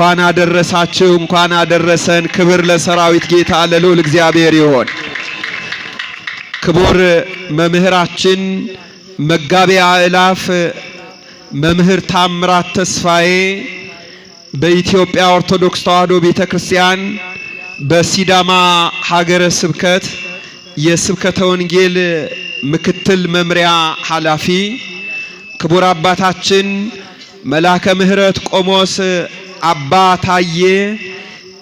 እንኳን አደረሳችሁ እንኳን አደረሰን። ክብር ለሰራዊት ጌታ ለልዑል እግዚአብሔር ይሁን። ክቡር መምህራችን መጋቤ አእላፍ መምህር ታምራት ተስፋዬ በኢትዮጵያ ኦርቶዶክስ ተዋሕዶ ቤተክርስቲያን በሲዳማ ሀገረ ስብከት የስብከተ ወንጌል ምክትል መምሪያ ኃላፊ፣ ክቡር አባታችን መላከ ምህረት ቆሞስ አባ ታዬ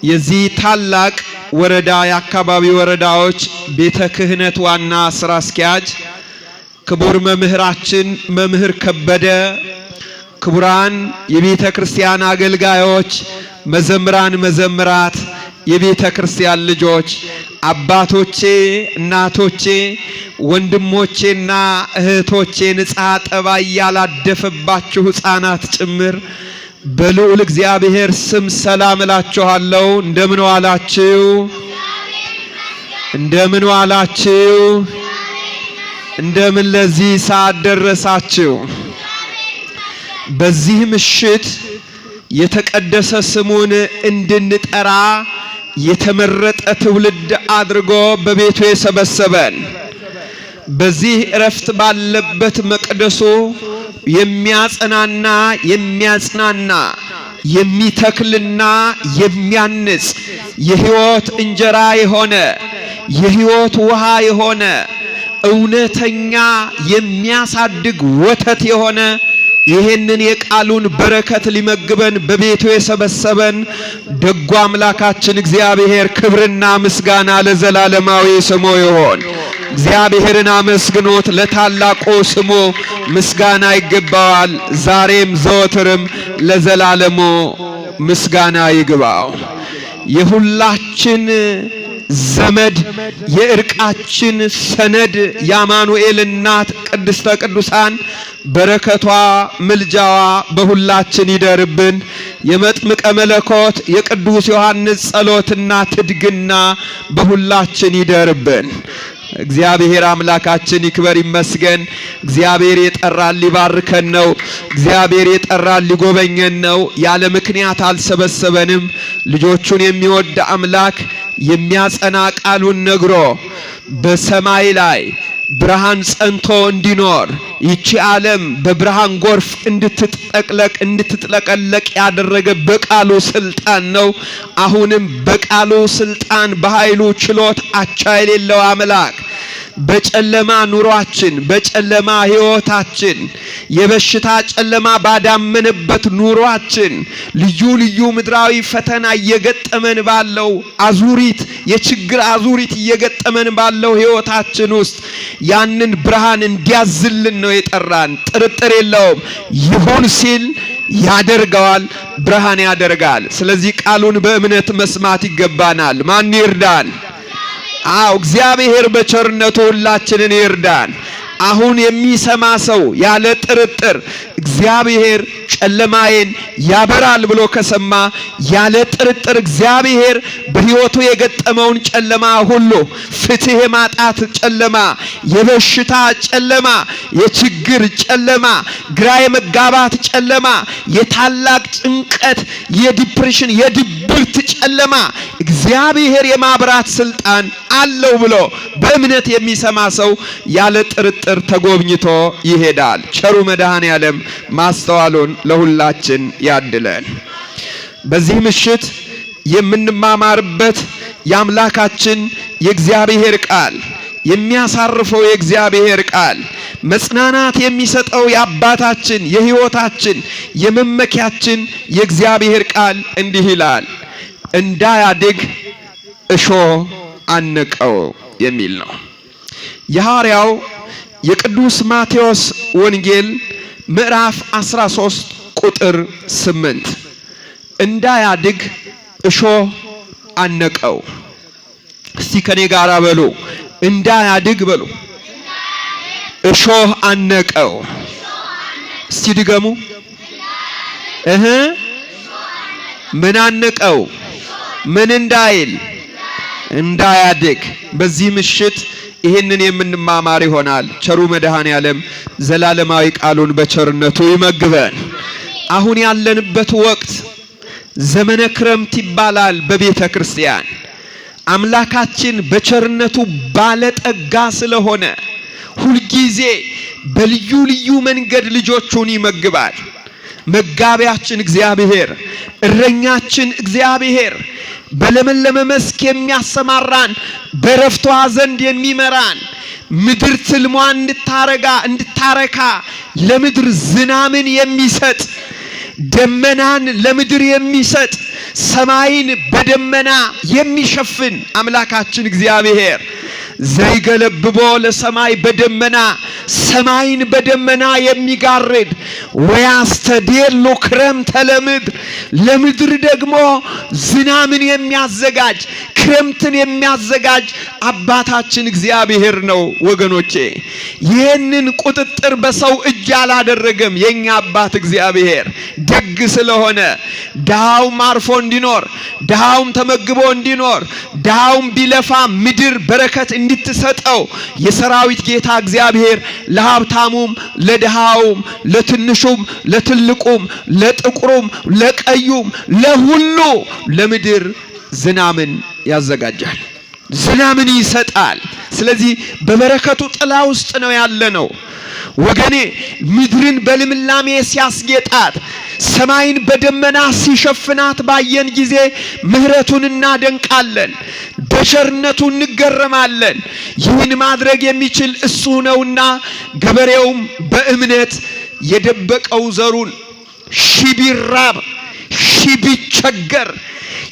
የዚህ ታላቅ ወረዳ የአካባቢ ወረዳዎች ቤተ ክህነት ዋና ስራ አስኪያጅ፣ ክቡር መምህራችን መምህር ከበደ፣ ክቡራን የቤተ ክርስቲያን አገልጋዮች፣ መዘምራን መዘምራት፣ የቤተ ክርስቲያን ልጆች፣ አባቶቼ፣ እናቶቼ፣ ወንድሞቼና እህቶቼ፣ ንጽሐ ጠባይ ያላደፈባችሁ ሕፃናት ጭምር በልዑል እግዚአብሔር ስም ሰላም እላችኋለሁ። እንደምን ዋላችሁ? እንደምን ዋላችሁ? እንደምን ለዚህ ሰዓት ደረሳችሁ? በዚህ ምሽት የተቀደሰ ስሙን እንድንጠራ የተመረጠ ትውልድ አድርጎ በቤቱ የሰበሰበን፣ በዚህ እረፍት ባለበት መቅደሱ የሚያጸናና የሚያጽናና የሚተክልና የሚያንጽ የሕይወት እንጀራ የሆነ የሕይወት ውሃ የሆነ እውነተኛ የሚያሳድግ ወተት የሆነ ይሄንን የቃሉን በረከት ሊመግበን በቤቱ የሰበሰበን ደጉ አምላካችን እግዚአብሔር ክብርና ምስጋና ለዘላለማዊ ስሙ ይሁን። እግዚአብሔርን አመስግኖት፣ ለታላቁ ስሙ ምስጋና ይገባዋል። ዛሬም ዘወትርም ለዘላለሙ ምስጋና ይግባው። የሁላችን ዘመድ የእርቃችን ሰነድ የአማኑኤል እናት ቅድስተ ቅዱሳን በረከቷ ምልጃዋ በሁላችን ይደርብን። የመጥምቀ መለኮት የቅዱስ ዮሐንስ ጸሎትና ትድግና በሁላችን ይደርብን። እግዚአብሔር አምላካችን ይክበር ይመስገን። እግዚአብሔር የጠራን ሊባርከን ነው። እግዚአብሔር የጠራን ሊጎበኘን ነው። ያለ ምክንያት አልሰበሰበንም። ልጆቹን የሚወድ አምላክ የሚያጸና ቃሉን ነግሮ በሰማይ ላይ ብርሃን ጸንቶ እንዲኖር ይቺ ዓለም በብርሃን ጎርፍ እንድትጥለቀለቅ ያደረገ በቃሉ ስልጣን ነው። አሁንም በቃሉ ስልጣን በኃይሉ ችሎት አቻ የሌለው አምላክ በጨለማ ኑሯችን በጨለማ ሕይወታችን የበሽታ ጨለማ ባዳመነበት ኑሯችን ልዩ ልዩ ምድራዊ ፈተና እየገጠመን ባለው አዙሪት የችግር አዙሪት እየገጠመን ባለው ሕይወታችን ውስጥ ያንን ብርሃን እንዲያዝልን ነው የጠራን። ጥርጥር የለውም። ይሁን ሲል ያደርገዋል፣ ብርሃን ያደርጋል። ስለዚህ ቃሉን በእምነት መስማት ይገባናል። ማን ይርዳን? እግዚአብሔር በቸርነቱ ሁላችንን ይርዳን። አሁን የሚሰማ ሰው ያለ ጥርጥር እግዚአብሔር ጨለማዬን ያበራል ብሎ ከሰማ ያለ ጥርጥር እግዚአብሔር በሕይወቱ የገጠመውን ጨለማ ሁሉ ፍትሕ የማጣት ጨለማ፣ የበሽታ ጨለማ፣ የችግር ጨለማ፣ ግራ የመጋባት ጨለማ፣ የታላቅ ጭንቀት፣ የዲፕሬሽን የድብርት ጨለማ እግዚአብሔር የማብራት ስልጣን አለው ብሎ በእምነት የሚሰማ ሰው ያለ ጥርጥር ተጎብኝቶ ይሄዳል። ቸሩ መድኃኔዓለም ማስተዋሉን ለሁላችን ያድለን። በዚህ ምሽት የምንማማርበት የአምላካችን የእግዚአብሔር ቃል የሚያሳርፈው የእግዚአብሔር ቃል መጽናናት የሚሰጠው የአባታችን የሕይወታችን የመመኪያችን የእግዚአብሔር ቃል እንዲህ ይላል፣ እንዳያድግ እሾህ አነቀው የሚል ነው። የሐዋርያው የቅዱስ ማቴዎስ ወንጌል ምዕራፍ 13 ቁጥር 8 እንዳያድግ እሾህ አነቀው። እስቲ ከኔ ጋር በሉ፣ እንዳያድግ በሉ፣ እሾህ አነቀው። እስቲ ድገሙ። ምን አነቀው? ምን እንዳይል? እንዳያድግ። በዚህ ምሽት ይህንን የምንማማር ይሆናል። ቸሩ መድኃኔዓለም ዘላለማዊ ቃሉን በቸርነቱ ይመግበን። አሁን ያለንበት ወቅት ዘመነ ክረምት ይባላል በቤተ ክርስቲያን። አምላካችን በቸርነቱ ባለጠጋ ስለሆነ ሁልጊዜ በልዩ ልዩ መንገድ ልጆቹን ይመግባል። መጋቢያችን እግዚአብሔር፣ እረኛችን እግዚአብሔር፣ በለመለመ መስክ የሚያሰማራን፣ በረፍቷ ዘንድ የሚመራን፣ ምድር ትልሟን እንድታረካ ለምድር ዝናምን የሚሰጥ፣ ደመናን ለምድር የሚሰጥ፣ ሰማይን በደመና የሚሸፍን አምላካችን እግዚአብሔር ዘይገለብቦ ለሰማይ በደመና ሰማይን በደመና የሚጋርድ ወያስተዴሎ ክረምተ ለምድር ለምድር ደግሞ ዝናምን የሚያዘጋጅ ክረምትን የሚያዘጋጅ አባታችን እግዚአብሔር ነው። ወገኖቼ ይህንን ቁጥጥር በሰው እጅ አላደረገም። የኛ አባት እግዚአብሔር ደግ ስለሆነ ድሃውም አርፎ እንዲኖር፣ ድሃውም ተመግቦ እንዲኖር፣ ድሃውም ቢለፋ ምድር በረከት እንድትሰጠው የሰራዊት ጌታ እግዚአብሔር ለሀብታሙም ለድሃውም ለትንሹም ለትልቁም ለጥቁሩም ለቀዩም ለሁሉ ለምድር ዝናምን ያዘጋጃል፣ ዝናምን ይሰጣል። ስለዚህ በበረከቱ ጥላ ውስጥ ነው ያለነው። ወገኔ ምድርን በልምላሜ ሲያስጌጣት ሰማይን በደመና ሲሸፍናት ባየን ጊዜ ምሕረቱን እናደንቃለን፣ በቸርነቱ እንገረማለን። ይህን ማድረግ የሚችል እሱ ነውና ገበሬውም በእምነት የደበቀው ዘሩን ሺህ ቢራብ ሺህ ቢቸገር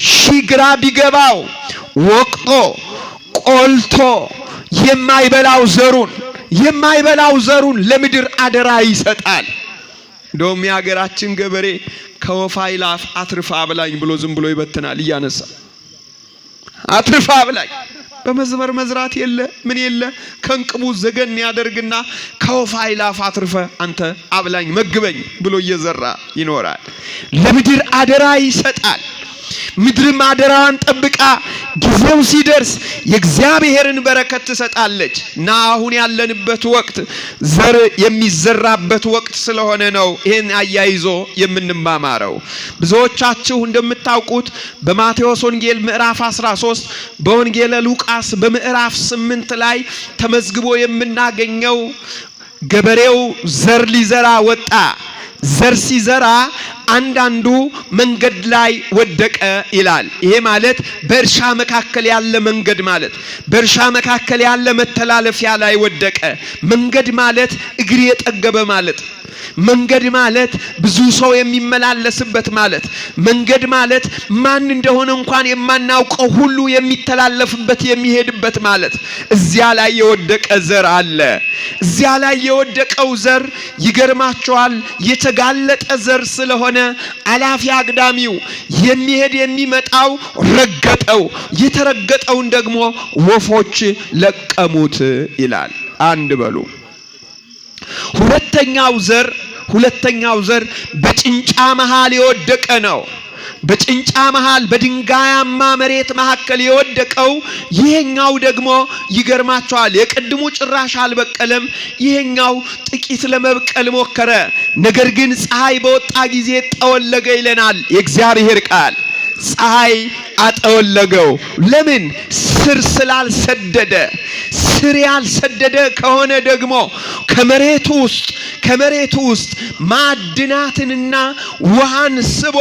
ሺህ ግራ ቢገባው ወቅቶ ቆልቶ የማይበላው ዘሩን ለምድር አደራ ይሰጣል። እንደውም የሀገራችን ገበሬ ከወፍ አይላፍ አትርፋ አብላኝ ብሎ ዝም ብሎ ይበትናል እያነሳ አትርፋ አብላኝ። በመዝበር መዝራት የለ ምን የለ ከንቅቡ ዘገን ያደርግና ከወፍ አይላፍ አትርፈ አንተ አብላኝ መግበኝ ብሎ እየዘራ ይኖራል። ለምድር አደራ ይሰጣል። ምድርም አደራዋን ጠብቃ ጊዜው ሲደርስ የእግዚአብሔርን በረከት ትሰጣለች። እና አሁን ያለንበት ወቅት ዘር የሚዘራበት ወቅት ስለሆነ ነው ይሄን አያይዞ የምንማማረው። ብዙዎቻችሁ እንደምታውቁት በማቴዎስ ወንጌል ምዕራፍ 13 በወንጌለ ሉቃስ በምዕራፍ 8 ላይ ተመዝግቦ የምናገኘው ገበሬው ዘር ሊዘራ ወጣ። ዘር ሲዘራ አንዳንዱ መንገድ ላይ ወደቀ ይላል። ይሄ ማለት በእርሻ መካከል ያለ መንገድ ማለት፣ በእርሻ መካከል ያለ መተላለፊያ ላይ ወደቀ። መንገድ ማለት እግር የጠገበ ማለት፣ መንገድ ማለት ብዙ ሰው የሚመላለስበት ማለት፣ መንገድ ማለት ማን እንደሆነ እንኳን የማናውቀው ሁሉ የሚተላለፍበት የሚሄድበት ማለት። እዚያ ላይ የወደቀ ዘር አለ። እዚያ ላይ የወደቀው ዘር ይገርማቸዋል። የተጋለጠ ዘር ስለሆነ አላፊ አግዳሚው የሚሄድ የሚመጣው ረገጠው፣ የተረገጠውን ደግሞ ወፎች ለቀሙት ይላል። አንድ በሉ። ሁለተኛው ዘር በጭንጫ መሃል የወደቀ ነው። በጭንጫ መሃል በድንጋያማ መሬት መካከል የወደቀው ይሄኛው ደግሞ ይገርማቸዋል። የቅድሙ ጭራሽ አልበቀለም፣ ይሄኛው ጥቂት ለመብቀል ሞከረ። ነገር ግን ፀሐይ በወጣ ጊዜ ጠወለገ ይለናል የእግዚአብሔር ቃል። ፀሐይ አጠወለገው። ለምን? ስር ስላልሰደደ። ስር ያልሰደደ ከሆነ ደግሞ ከመሬቱ ውስጥ ማዕድናትንና ውሃን ስቦ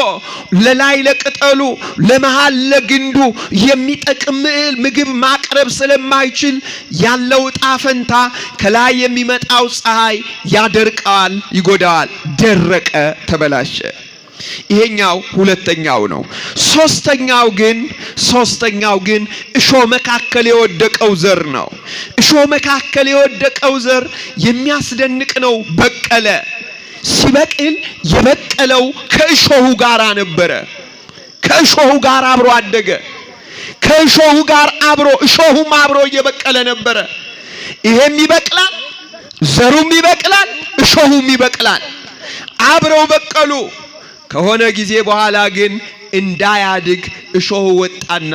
ለላይ ለቅጠሉ ለመሃል ለግንዱ የሚጠቅም ምግብ ማቅረብ ስለማይችል ያለው ዕጣ ፈንታ ከላይ የሚመጣው ፀሐይ ያደርቀዋል፣ ይጎዳዋል። ደረቀ፣ ተበላሸ። ይሄኛው ሁለተኛው ነው። ሶስተኛው ግን እሾህ መካከል የወደቀው ዘር ነው። እሾህ መካከል የወደቀው ዘር የሚያስደንቅ ነው። በቀለ። ሲበቅል የበቀለው ከእሾሁ ጋር ነበረ። ከእሾሁ ጋር አብሮ አደገ። ከእሾሁ ጋር እሾሁም አብሮ እየበቀለ ነበረ። ይሄም ይበቅላል፣ ዘሩም ይበቅላል፣ እሾሁም ይበቅላል። አብረው በቀሉ። ከሆነ ጊዜ በኋላ ግን እንዳያድግ እሾህ ወጣና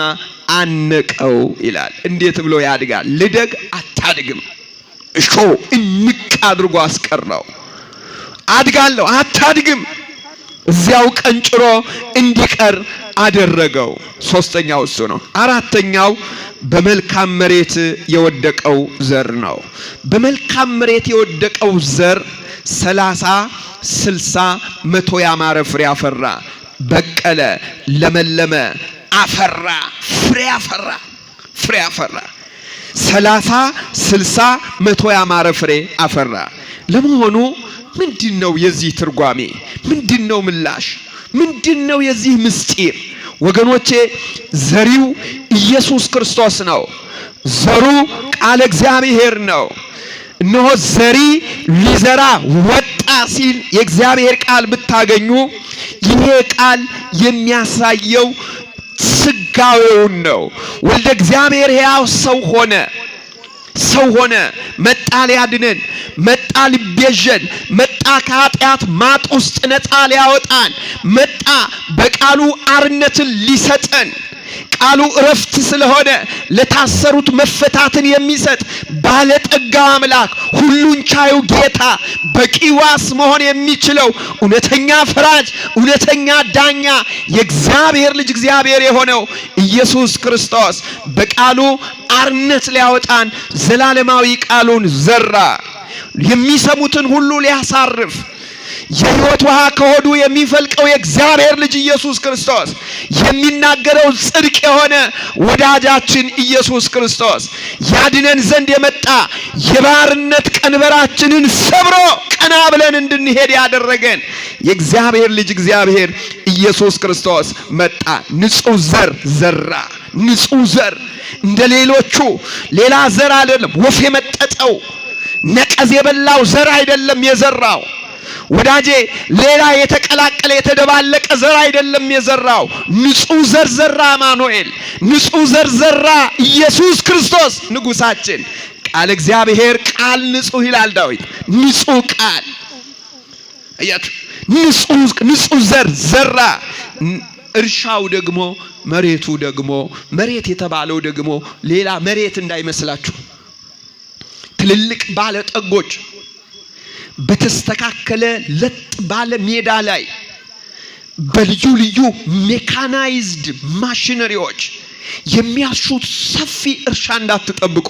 አነቀው ይላል። እንዴት ብሎ ያድጋል? ልደግ አታድግም። እሾህ እንቅ አድርጎ አስቀረው። አድጋለሁ አታድግም። እዚያው ቀንጭሮ እንዲቀር አደረገው። ሶስተኛው እሱ ነው። አራተኛው በመልካም መሬት የወደቀው ዘር ነው። በመልካም መሬት የወደቀው ዘር 30፣ 60፣ 100 ያማረ ፍሬ አፈራ። በቀለ፣ ለመለመ፣ አፈራ፣ ፍሬ አፈራ። 30፣ 60፣ 100 ያማረ ፍሬ አፈራ። ለመሆኑ ምንድነው የዚህ ትርጓሜ? ምንድነው ምላሽ? ምንድነው የዚህ ምስጢር? ወገኖቼ ዘሪው ኢየሱስ ክርስቶስ ነው። ዘሩ ቃል እግዚአብሔር ነው። እነሆ ዘሪ ሊዘራ ወጣ ሲል የእግዚአብሔር ቃል ብታገኙ ይሄ ቃል የሚያሳየው ስጋዌውን ነው። ወልደ እግዚአብሔር ሕያው ሰው ሆነ፣ መጣ ሊያድነን፣ መጣ ሊቤዠን፣ መጣ ከኃጢአት ማጥ ውስጥ ነፃ ሊያወጣን፣ መጣ በቃሉ አርነትን ሊሰጠን። ቃሉ እረፍት ስለሆነ ለታሰሩት መፈታትን የሚሰጥ ባለጠጋ አምላክ፣ ሁሉን ቻዩ ጌታ፣ በቂ ዋስ መሆን የሚችለው እውነተኛ ፈራጅ፣ እውነተኛ ዳኛ፣ የእግዚአብሔር ልጅ እግዚአብሔር የሆነው ኢየሱስ ክርስቶስ በቃሉ አርነት ሊያወጣን ዘላለማዊ ቃሉን ዘራ። የሚሰሙትን ሁሉ ሊያሳርፍ የሕይወት ውሃ ከሆዱ የሚፈልቀው የእግዚአብሔር ልጅ ኢየሱስ ክርስቶስ፣ የሚናገረው ጽድቅ የሆነ ወዳጃችን ኢየሱስ ክርስቶስ ያድነን ዘንድ የመጣ የባርነት ቀንበራችንን ሰብሮ ቀና ብለን እንድንሄድ ያደረገን የእግዚአብሔር ልጅ እግዚአብሔር ኢየሱስ ክርስቶስ መጣ። ንጹሕ ዘር ዘራ። ንጹሕ ዘር እንደ ሌሎቹ ሌላ ዘር አይደለም። ወፍ የመጠጠው ነቀዝ የበላው ዘር አይደለም የዘራው። ወዳጄ ሌላ የተቀላቀለ የተደባለቀ ዘር አይደለም የዘራው። ንጹሕ ዘር ዘራ አማኑኤል። ንጹሕ ዘር ዘራ ኢየሱስ ክርስቶስ ንጉሳችን። ቃል እግዚአብሔር ቃል ንጹሕ ይላል ዳዊት። ንጹሕ ቃል አያችሁ፣ ንጹሕ ዘር ዘራ። እርሻው ደግሞ መሬቱ ደግሞ መሬት የተባለው ደግሞ ሌላ መሬት እንዳይመስላችሁ። ትልልቅ ባለጠጎች በተስተካከለ ለጥ ባለ ሜዳ ላይ በልዩ ልዩ ሜካናይዝድ ማሽነሪዎች የሚያርሱት ሰፊ እርሻ እንዳትጠብቁ፣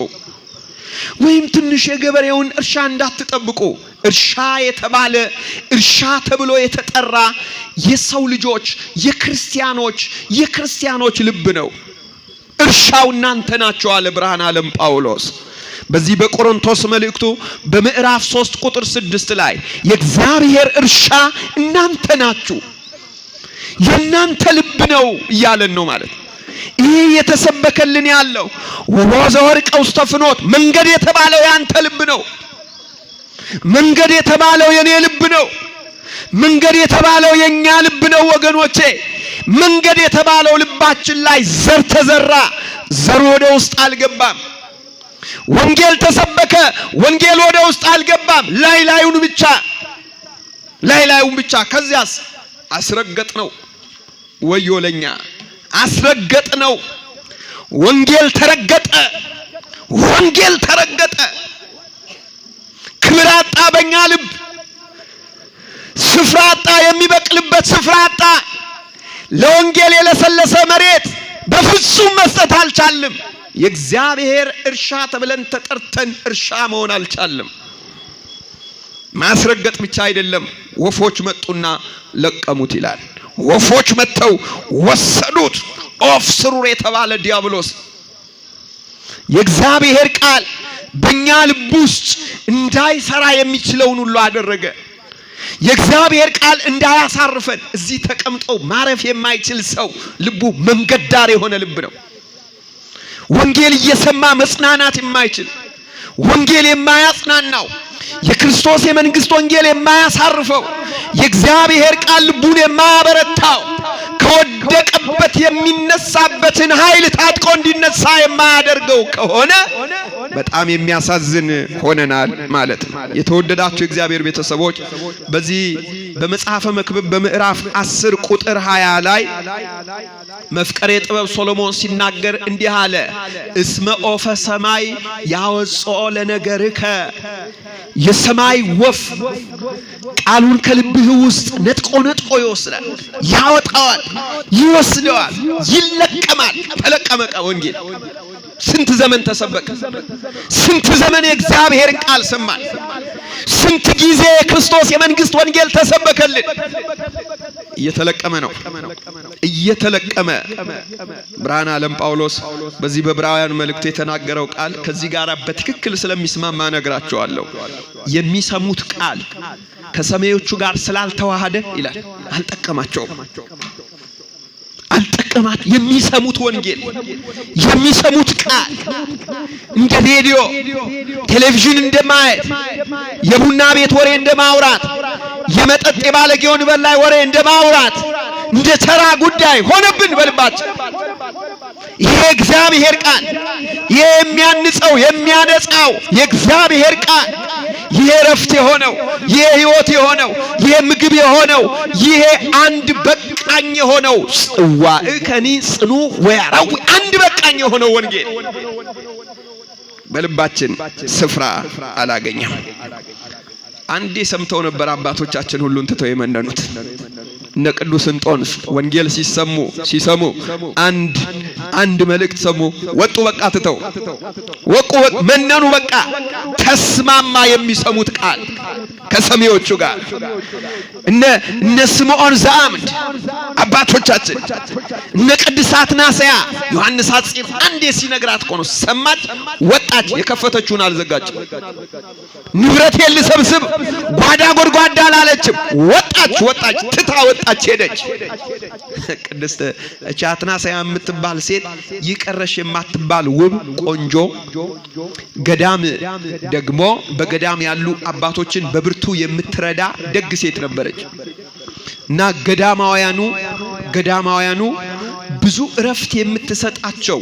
ወይም ትንሽ የገበሬውን እርሻ እንዳትጠብቁ። እርሻ የተባለ እርሻ ተብሎ የተጠራ የሰው ልጆች የክርስቲያኖች ልብ ነው። እርሻው እናንተ ናችሁ አለ ብርሃነ ዓለም ጳውሎስ። በዚህ በቆሮንቶስ መልእክቱ በምዕራፍ 3 ቁጥር 6 ላይ የእግዚአብሔር እርሻ እናንተ ናችሁ፣ የእናንተ ልብ ነው እያለን ነው ማለት። ይህ የተሰበከልን ያለው ወሮዘ ወርቀ ውስተ ፍኖት፣ መንገድ የተባለው ያንተ ልብ ነው። መንገድ የተባለው የኔ ልብ ነው። መንገድ የተባለው የኛ ልብ ነው ወገኖቼ። መንገድ የተባለው ልባችን ላይ ዘር ተዘራ። ዘሩ ወደ ውስጥ አልገባም። ወንጌል ተሰበከ፣ ወንጌል ወደ ውስጥ አልገባም። ላዩን ብቻ። ከዚያስ አስረገጥነው። ወዮለኛ አስረገጥነው። ወንጌል ተረገጠ። ክብር አጣ። በእኛ ልብ ስፍራ አጣ። የሚበቅልበት ስፍራ አጣ። ለወንጌል የለሰለሰ መሬት በፍጹም መስጠት አልቻልም። የእግዚአብሔር እርሻ ተብለን ተጠርተን እርሻ መሆን አልቻልም። ማስረገጥ ብቻ አይደለም፣ ወፎች መጡና ለቀሙት ይላል። ወፎች መጥተው ወሰዱት። ኦፍ ስሩር የተባለ ዲያብሎስ የእግዚአብሔር ቃል በእኛ ልብ ውስጥ እንዳይሰራ የሚችለውን ሁሉ አደረገ። የእግዚአብሔር ቃል እንዳያሳርፈን። እዚህ ተቀምጦ ማረፍ የማይችል ሰው ልቡ መንገድ ዳር የሆነ ልብ ነው። ወንጌል እየሰማ መጽናናት የማይችል፣ ወንጌል የማያጽናናው፣ የክርስቶስ የመንግስት ወንጌል የማያሳርፈው፣ የእግዚአብሔር ቃል ልቡን የማያበረታው፣ ከወደቀበት የሚነሳበትን ኃይል ታጥቆ እንዲነሳ የማያደርገው ከሆነ በጣም የሚያሳዝን ሆነናል ማለት ነው። የተወደዳችሁ እግዚአብሔር ቤተሰቦች በዚህ በመጽሐፈ መክብብ በምዕራፍ 10 ቁጥር 20 ላይ መፍቀሬ ጥበብ ሶሎሞን ሲናገር እንዲህ አለ። እስመ ኦፈ ሰማይ ያወጽኦ ለነገርከ የሰማይ ወፍ ቃሉን ከልብህ ውስጥ ነጥቆ ይወስዳል፣ ያወጣዋል፣ ይወስደዋል፣ ይለቀማል። ተለቀመቀ ወንጌል ስንት ዘመን ተሰበከ፣ ስንት ዘመን የእግዚአብሔርን ቃል ሰማን፣ ስንት ጊዜ ክርስቶስ የመንግስት ወንጌል ተሰበከልን። እየተለቀመ ነው፣ እየተለቀመ። ብርሃነ ዓለም ጳውሎስ በዚህ በዕብራውያን መልእክት የተናገረው ቃል ከዚህ ጋር በትክክል ስለሚስማማ ነግራቸዋለሁ። የሚሰሙት ቃል ከሰማዮቹ ጋር ስላልተዋሃደ ይላል አልጠቀማቸውም። የሚሰሙት ወንጌል የሚሰሙት ቃል እንደ ሬዲዮ ቴሌቪዥን እንደማየት የቡና ቤት ወሬ እንደማውራት የመጠጥ የባለጌውን በላይ ወሬ እንደማውራት እንደ ተራ ጉዳይ ሆነብን በልባችን። ይሄ እግዚአብሔር ቃል ይሄ የሚያንጸው የሚያነጻው የእግዚአብሔር ቃል ይሄ ረፍት የሆነው ይሄ ሕይወት የሆነው ይሄ ምግብ የሆነው ይሄ አንድ በቃኝ የሆነው ጽዋዕከኒ ጽኑ ወያራዊ አንድ በቃኝ የሆነው ወንጌል በልባችን ስፍራ አላገኘም። አንዴ ሰምተው ነበር አባቶቻችን ሁሉን ትተው የመነኑት። እነ ቅዱስ እንጦንስ ወንጌል ሲሰሙ አንድ መልእክት ሰሙ፣ ወጡ በቃ ትተው ወቁ መነኑ። በቃ ተስማማ የሚሰሙት ቃል ከሰሚዎቹ ጋር። እነ ስምዖን ዘአምድ አባቶቻችን እነ ቅድስት አትናስያ ዮሐንስ አጽፍ አንዴ ሲነግራት እኮ ነው ሰማች፣ ወጣች፣ የከፈተችውን አልዘጋችም። ንብረቴን ልሰብስብ ጓዳ ጎድጓዳ አላለችም። ወጣች ትታ ወጣች ሄደች። ቅድስት አትናስያ የምትባል ሴት ይቀረሽ የማትባል ውብ ቆንጆ ገዳም ደግሞ በገዳም ያሉ አባቶችን በብርቱ የምትረዳ ደግ ሴት ነበረች። እና ገዳማውያኑ ብዙ እረፍት የምትሰጣቸው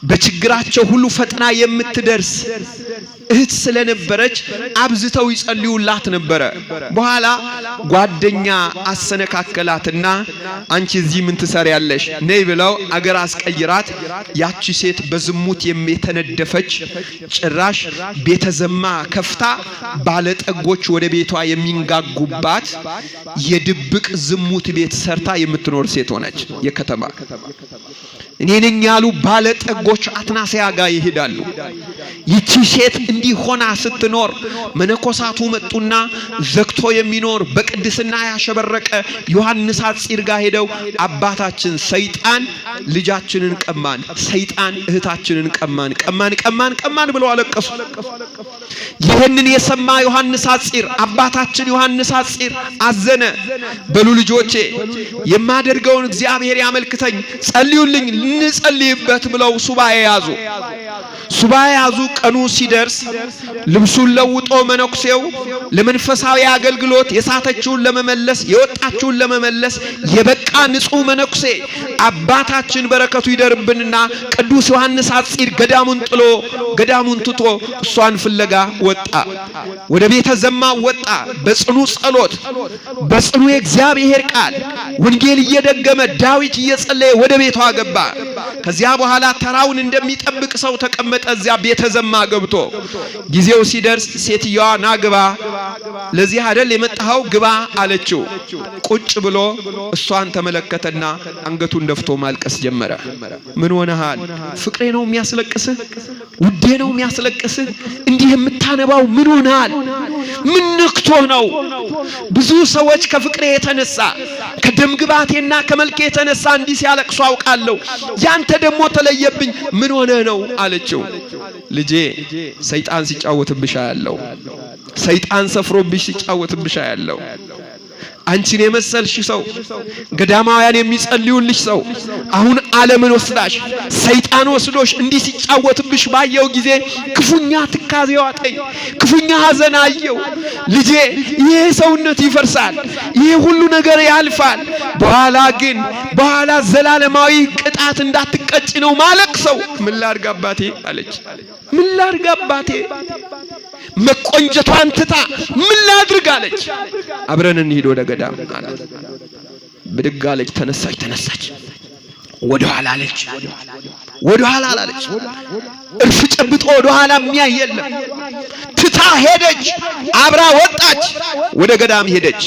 በችግራቸው ሁሉ ፈጥና የምትደርስ እህት ስለነበረች አብዝተው ይጸልዩላት ነበረ። በኋላ ጓደኛ አሰነካከላትና አንቺ እዚህ ምን ትሰሪያለሽ ነይ ብለው አገር አስቀይራት። ያቺ ሴት በዝሙት የተነደፈች ጭራሽ ቤተዘማ ከፍታ ባለጠጎች ወደ ቤቷ የሚንጋጉባት የድብቅ ዝሙት ቤት ሰርታ የምትኖር ሴት ሆነች። የከተማ እኔ ነኝ ያሉ ባለጠጎች አትናስያ ጋር ይሄዳሉ። ይቺ ሴት እንዲህ ሆና ስትኖር መነኮሳቱ መጡና ዘግቶ የሚኖር በቅድስና ያሸበረቀ ዮሐንስ አጽር ጋር ሄደው አባታችን ሰይጣን ልጃችንን ቀማን፣ ሰይጣን እህታችንን ቀማን ብለው አለቀሱ። ይህንን የሰማ ዮሐንስ አጽር አባታችን ዮሐንስ አጽር አዘነ። በሉ ልጆቼ የማደርገውን እግዚአብሔር ያመልክተኝ፣ ጸልዩልኝ እንጸልይበት ብለው ሱባኤ ያዙ። ቀኑ ሲደርስ ልብሱን ለውጦ መነኩሴው ለመንፈሳዊ አገልግሎት የሳተችውን ለመመለስ የወጣችውን ለመመለስ የበቃ ንጹህ መነኩሴ አባታችን በረከቱ ይደርብንና ቅዱስ ዮሐንስ አጽር ገዳሙን ትቶ እሷን ፍለጋ ወጣ። ወደ ቤተ ዘማ ወጣ። በጽኑ ጸሎት በጽኑ የእግዚአብሔር ቃል ወንጌል እየደገመ ዳዊት እየጸለየ ወደ ቤቷ ገባ። ከዚያ በኋላ ተራውን እንደሚጠብቅ ሰው ተቀመጠ። እዚያ ቤተ ዘማ ገብቶ ጊዜው ሲደርስ ሴትየዋ ና ግባ፣ ለዚህ አይደል የመጣኸው ግባ አለችው። ቁጭ ብሎ እሷን ተመለከተና አንገቱን ደፍቶ ማልቀስ ጀመረ። ምን ሆነሃል? ፍቅሬ ነው የሚያስለቅስህ? ውዴ ነው የሚያስለቅስህ? እንዲህ የምታነባው ምን ሆነሃል? ምን ነክቶህ ነው? ብዙ ሰዎች ከፍቅሬ የተነሳ ከደም ግባቴና ከመልኬ የተነሳ እንዲህ ሲያለቅሱ አውቃለሁ። ያንተ ደግሞ ተለየብኝ። ምን ሆነ ነው አለችው። ልጄ ሰይጣን ሲጫወትብሽ ያለው ሰይጣን ሰፍሮብሽ ሲጫወትብሽ ያለው አንቺን የመሰልሽ ሰው ገዳማውያን የሚጸልዩልሽ ሰው አሁን ዓለምን ወስዳሽ ሰይጣን ወስዶሽ እንዲህ ሲጫወትብሽ ባየው ጊዜ ክፉኛ ትካዜ ዋጠኝ፣ ክፉኛ ሐዘን አየው። ልጄ ይሄ ሰውነት ይፈርሳል፣ ይሄ ሁሉ ነገር ያልፋል። በኋላ ዘላለማዊ ቅጣት እንዳትቀጭ ነው ማለቅ ሰው። ምን ላድርግ አባቴ አለች። ምን ላድርግ አባቴ መቆንጀቷን ትታ ምን ላድርግ አለች። አብረን እንሂድ ወደ ገዳም አላት። ብድግ አለች፣ ተነሳች። ወደ ኋላ አለች። እርፍ ጨብጦ ወደ ኋላ የሚያይ የለም። ትታ ሄደች፣ አብራ ወጣች፣ ወደ ገዳም ሄደች።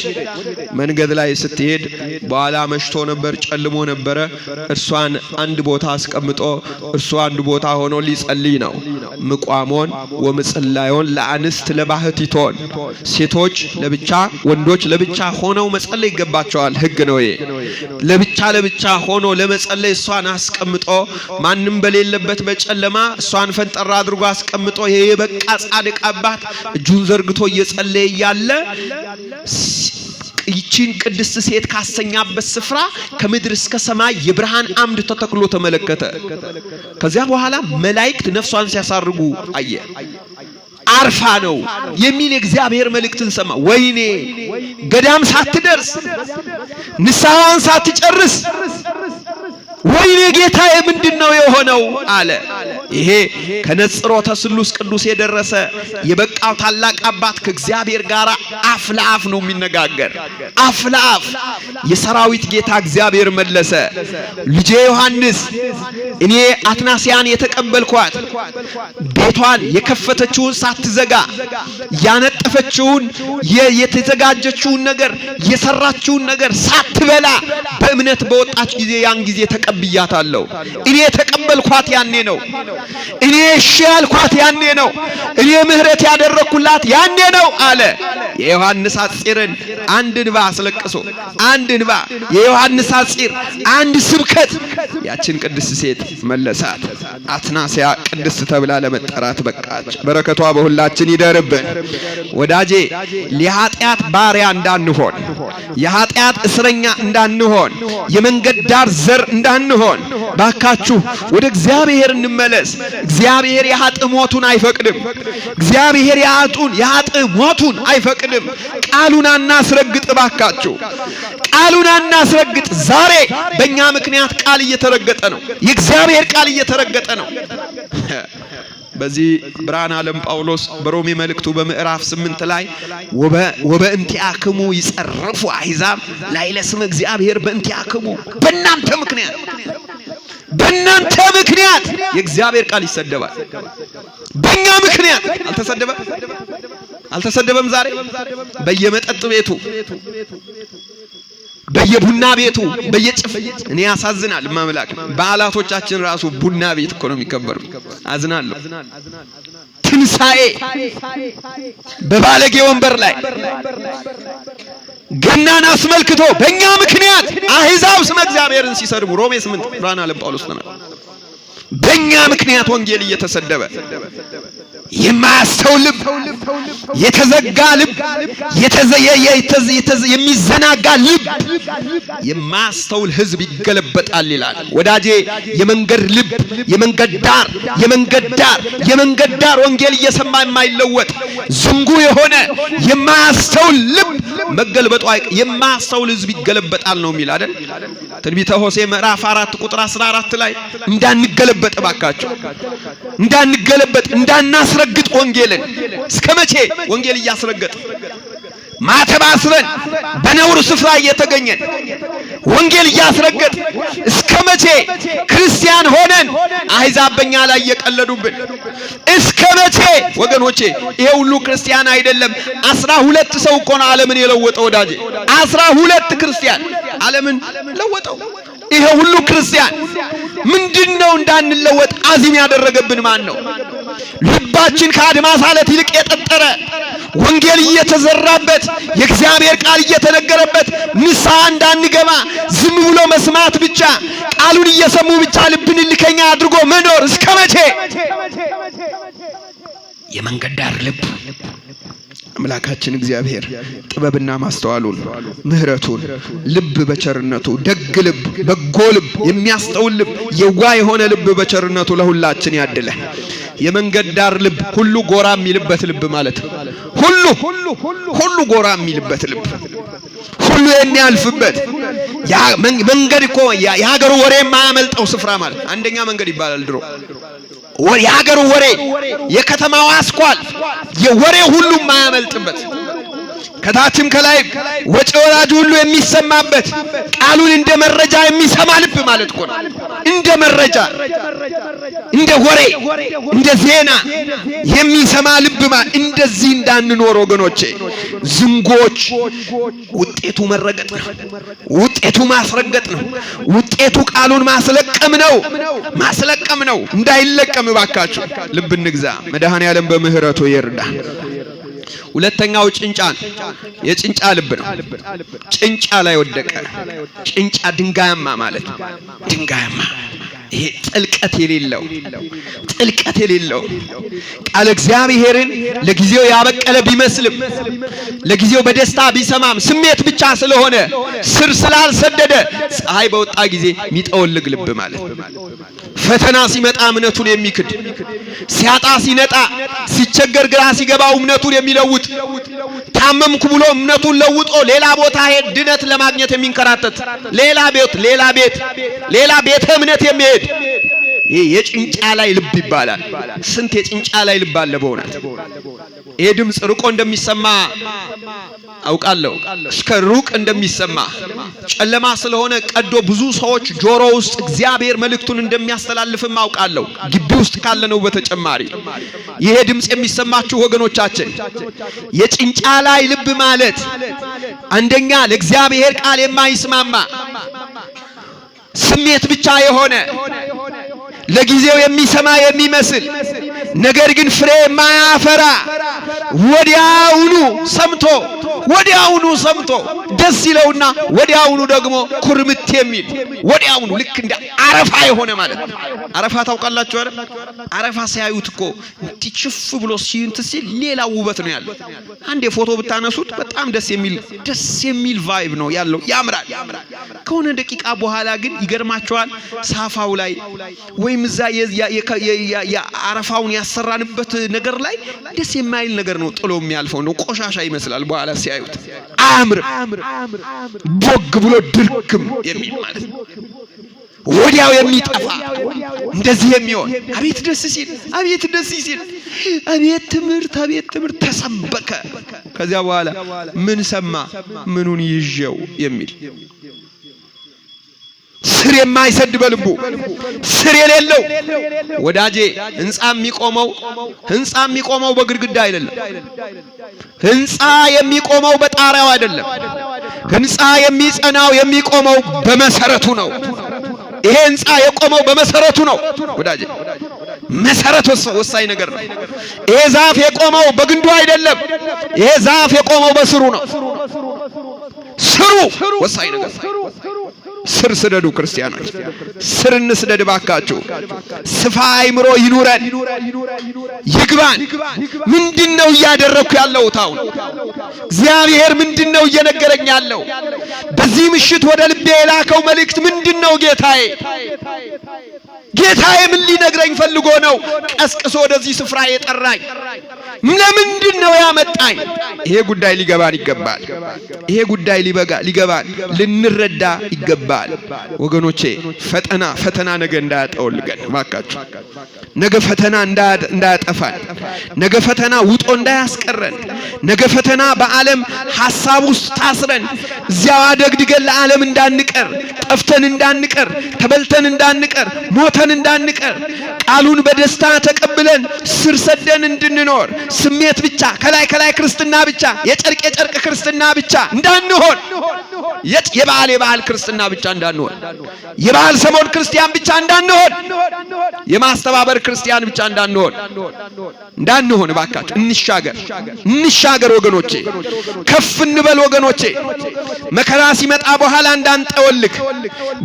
መንገድ ላይ ስትሄድ በኋላ መሽቶ ነበር፣ ጨልሞ ነበረ። እርሷን አንድ ቦታ አስቀምጦ እርሷ አንድ ቦታ ሆኖ ሊጸልይ ነው። ምቋሞን ወምጽላዮን ለአንስት ለባህቲቶን፣ ሴቶች ለብቻ ወንዶች ለብቻ ሆነው መጸለይ ይገባቸዋል። ሕግ ነው ይሄ። ለብቻ ሆኖ ለመጸለይ እሷን አስቀምጦ ማንም በሌለበት በጨለማ እሷን ፈንጠራ አድርጎ አስቀምጦ ይሄ የበቃ ጻድቅ አባት እጁን ዘርግቶ እየጸለየ ያለ ይቺን ቅድስት ሴት ካሰኛበት ስፍራ ከምድር እስከ ሰማይ የብርሃን አምድ ተተክሎ ተመለከተ። ከዚያ በኋላ መላእክት ነፍሷን ሲያሳርጉ አየ። አርፋ ነው የሚል የእግዚአብሔር መልእክትን ሰማ። ወይኔ ገዳም ሳትደርስ ንስሐዋን ሳትጨርስ ወይኔ ጌታዬ ምንድነው የሆነው አለ። ይሄ ከነጽሮተ ስሉስ ቅዱስ የደረሰ የበቃው ታላቅ አባት ከእግዚአብሔር ጋር አፍ ለአፍ ነው የሚነጋገር። አፍ ለአፍ የሰራዊት ጌታ እግዚአብሔር መለሰ። ልጄ ዮሐንስ እኔ አትናስያን የተቀበልኳት ቤቷን የከፈተችውን ሳትዘጋ ያነጠፈችውን የተዘጋጀችውን ነገር የሰራችውን ነገር ሳትበላ በእምነት በወጣች ጊዜ ያን ጊዜ ተቀብያታለሁ። እኔ የተቀበልኳት ያኔ ነው። እኔ እሺ ያልኳት ያኔ ነው። እኔ ምህረት ያደረኩላት ያኔ ነው አለ። የዮሐንስ አጽርን አንድ እንባ አስለቅሶ አንድ እንባ የዮሐንስ አጽር አንድ ስብከት ያችን ቅድስት ሴት መለሳት። አትናስያ ቅድስት ተብላ ለመጠራት በቃች። በረከቷ በሁላችን ይደርብን። ወዳጄ ለኃጢአት ባሪያ እንዳንሆን፣ የኃጢአት እስረኛ እንዳንሆን፣ የመንገድ ዳር ዘር እንዳንሆን ባካችሁ ወደ እግዚአብሔር እንመለስ። እግዚአብሔር የኃጥእ ሞቱን አይፈቅድም። እግዚአብሔር የኃጥእ ሞቱን አይፈቅድም። ቃሉን አናስረግጥ ባካችሁ፣ ቃሉን አናስረግጥ። ዛሬ በእኛ ምክንያት ቃል እየተረገጠ ነው። የእግዚአብሔር ቃል እየተረገጠ ነው። በዚህ ብርሃነ ዓለም ጳውሎስ በሮሜ መልእክቱ በምዕራፍ 8 ላይ ወበእንቲአክሙ ይጸርፉ አሕዛብ ላዕለ ስመ እግዚአብሔር በእንቲአክሙ፣ በእናንተ ምክንያት የእግዚአብሔር ቃል ይሰደባል። በእኛ ምክንያት አልተሰደበም። ዛሬ በየመጠጥ ቤቱ በየቡና ቤቱ እኔ ያሳዝናል። ማምላክ በዓላቶቻችን ራሱ ቡና ቤት እኮ ነው የሚከበሩ። አዝናለሁ። ትንሳኤ በባለጌ ወንበር ላይ ገናን አስመልክቶ በእኛ ምክንያት አሕዛብ ስመ እግዚአብሔርን ሲሰድቡ ሮሜ 8 ብርሃነ ዓለም ጳውሎስ ተናገረ። በእኛ ምክንያት ወንጌል እየተሰደበ የማያስተውል ልብ፣ የተዘጋ ልብ፣ የሚዘናጋ ልብ፣ የማያስተውል ሕዝብ ይገለበጣል ይላል። ወዳጄ የመንገድ ልብ፣ የመንገድ ዳር ወንጌል እየሰማ የማይለወጥ ዝንጉ የሆነ የማያስተውል ልብ መገልበጡ የማያስተውል ሕዝብ ይገለበጣል ነው የሚል አይደል? ትንቢተ ሆሴዕ ምዕራፍ 4 ቁጥር 14 ላይ እንዳንገለበጥ ባካችሁ፣ እንዳንገለበጥ እንዳናስረግጥ ወንጌልን። እስከ መቼ ወንጌል እያስረገጥ ማተብ አስረን በነውር ስፍራ እየተገኘን ወንጌል እያስረገጥ እስከ መቼ ክርስቲያን ሆነን አሕዛብ በእኛ ላይ እየቀለዱብን? እስከ መቼ ወገኖቼ? ይሄ ሁሉ ክርስቲያን አይደለም። 12 ሰው እኮ ነው ዓለምን የለወጠው ወዳጄ። 12 ክርስቲያን ዓለምን ለወጠው። ይሄ ሁሉ ክርስቲያን ምንድነው እንዳንለወጥ አዚም ያደረገብን ማን ነው? ልባችን ከአድማስ አለት ይልቅ የጠጠረ ወንጌል እየተዘራበት የእግዚአብሔር ቃል እየተነገረበት ንስሐ እንዳንገባ ዝም ብሎ መስማት ብቻ፣ ቃሉን እየሰሙ ብቻ ልብን ልከኛ አድርጎ መኖር እስከ መቼ? የመንገድ ዳር ልብ አምላካችን እግዚአብሔር ጥበብና ማስተዋሉን ምሕረቱን ልብ በቸርነቱ ደግ ልብ በጎ ልብ የሚያስተውል ልብ የዋህ የሆነ ልብ በቸርነቱ ለሁላችን ያድለ። የመንገድ ዳር ልብ ሁሉ ጎራ የሚልበት ልብ ማለት ሁሉ ጎራ የሚልበት ልብ ሁሉ የሚያልፍበት መንገድ እኮ የሀገሩ ወሬ የማያመልጠው ስፍራ ማለት አንደኛ መንገድ ይባላል ድሮ። የሀገሩ ወሬ የከተማው አስኳል የወሬ ሁሉ የማያመልጥበት ከታችም ከላይም ወጪ ወራጅ ሁሉ የሚሰማበት ቃሉን እንደ መረጃ የሚሰማ ልብ ማለት እኮ ነው። እንደ መረጃ እንደ ወሬ እንደ ዜና የሚሰማ ልብ ማለት እንደዚህ እንዳንኖር ወገኖቼ፣ ዝንጎች ውጤቱ መረገጥ ነው። ውጤቱ ማስረገጥ ነው። ውጤቱ ቃሉን ማስለቀም ነው። እንዳይለቀም እባካችሁ ልብ እንግዛ። መድኃኔዓለም በምህረቱ ይርዳ። ሁለተኛው ጭንጫ ነው። የጭንጫ ልብ ነው። ጭንጫ ላይ ወደቀ። ጭንጫ ድንጋያማ ማለት ነው። ድንጋያማ ይሄ ጥልቀት የሌለው ቃል እግዚአብሔርን ለጊዜው ያበቀለ ቢመስልም ለጊዜው በደስታ ቢሰማም ስሜት ብቻ ስለሆነ ስር ስላልሰደደ ፀሐይ በወጣ ጊዜ የሚጠወልግ ልብ ማለት ነው። ፈተና ሲመጣ እምነቱን የሚክድ፣ ሲያጣ ሲነጣ፣ ሲቸገር ግራ ሲገባው እምነቱን የሚለውጥ፣ ታመምኩ ብሎ እምነቱን ለውጦ ሌላ ቦታ ሄድ ድነት ለማግኘት የሚንከራተት ሌላ ቤተ እምነት የሚሄድ ይሄ የጭንጫ ላይ ልብ ይባላል። ስንት የጭንጫ ላይ ልብ አለ በእውነት። ይሄ ድምጽ ርቆ እንደሚሰማ አውቃለሁ። እስከ ሩቅ እንደሚሰማ ጨለማ ስለሆነ ቀዶ ብዙ ሰዎች ጆሮ ውስጥ እግዚአብሔር መልእክቱን እንደሚያስተላልፍም አውቃለሁ። ግቢ ውስጥ ካለ ነው በተጨማሪ ይሄ ድምጽ የሚሰማችሁ ወገኖቻችን፣ የጭንጫ ላይ ልብ ማለት አንደኛ ለእግዚአብሔር ቃል የማይስማማ ስሜት ብቻ የሆነ ለጊዜው የሚሰማ የሚመስል ነገር ግን ፍሬ የማያፈራ ወዲያውኑ ሰምቶ ደስ ይለውና ወዲያውኑ ደግሞ ኩርምት የሚል ወዲያውኑ ልክ እንደ አረፋ የሆነ ማለት ነው። አረፋ ታውቃላችሁ አይደል? አረፋ ሲያዩት እኮ ትችፍ ብሎ ሲል ሌላ ውበት ነው ያለው። አንዴ ፎቶ ብታነሱት በጣም ደስ የሚል ቫይብ ነው ያለው፣ ያምራል። ከሆነ ደቂቃ በኋላ ግን ይገርማቸዋል። ሳፋው ላይ ወይም እዛ የአረፋውን ያሰራንበት ነገር ላይ ደስ የማይል ነገር ነው ጥሎ የሚያልፈው ነው። ቆሻሻ ይመስላል በኋላ ሲያዩት። አያምርም። ቦግ ብሎ ድርግም የሚል ማለት ነው። ወዲያው የሚጠፋ እንደዚህ የሚሆን አቤት ደስ ሲል አቤት ትምህርት ተሰበከ። ከዚያ በኋላ ምን ሰማ ምኑን ይዤው የሚል ስር የማይሰድ በልቡ ስር የሌለው ወዳጄ። ህንጻ የሚቆመው በግድግዳ አይደለም። ህንጻ የሚቆመው በጣሪያው አይደለም። ህንጻ የሚቆመው በመሰረቱ ነው። ይሄ ህንጻ የቆመው በመሰረቱ ነው ወዳጄ። መሰረት ወሳኝ ነገር ነው። ይሄ ዛፍ የቆመው በግንዱ አይደለም። ይሄ ዛፍ የቆመው በስሩ ነው። ስሩ ወሳኝ ነገር ነው። ስር ስደዱ ክርስቲያኖች፣ ስር እንስደድ ባካችሁ። ስፋ አይምሮ ይኑረን፣ ይግባን። ምንድነው እያደረኩ ያለው? ታውን እግዚአብሔር ምንድነው እየነገረኝ ያለው? በዚህ ምሽት ወደ ልቤ የላከው መልእክት ምንድነው? ጌታዬ ምን ሊነግረኝ ፈልጎ ነው ቀስቅሶ ወደዚህ ስፍራ የጠራኝ? ለምንድነው ያመጣኝ? ይሄ ጉዳይ ሊገባን ይገባል። ይሄ ጉዳይ ሊገባን ልንረዳ ይገባል ወገኖቼ። ፈተና ነገ እንዳያጠወልገን ባካችሁ። ነገ ፈተና እንዳያጠፋን፣ ነገ ፈተና ውጦ እንዳያስቀረን፣ ነገ ፈተና በዓለም ሐሳብ ውስጥ ታስረን እዚያው አደግድገን ለዓለም እንዳንቀር፣ ጠፍተን እንዳንቀር፣ ተበልተን እንዳንቀር፣ ሞተን እንዳንቀር፣ ቃሉን በደስታ ተቀብለን ስር ሰደን እንድንኖር ስሜት ብቻ ከላይ ክርስትና ብቻ የጨርቅ ክርስትና ብቻ እንዳንሆን፣ የበዓል ክርስትና ብቻ እንዳንሆን፣ የበዓል ሰሞን ክርስቲያን ብቻ እንዳንሆን፣ የማስተባበር ክርስቲያን ብቻ እንዳንሆን እባካችሁ እንሻገር ወገኖቼ። ከፍ እንበል ወገኖቼ። መከራ ሲመጣ በኋላ እንዳንጠወልግ፣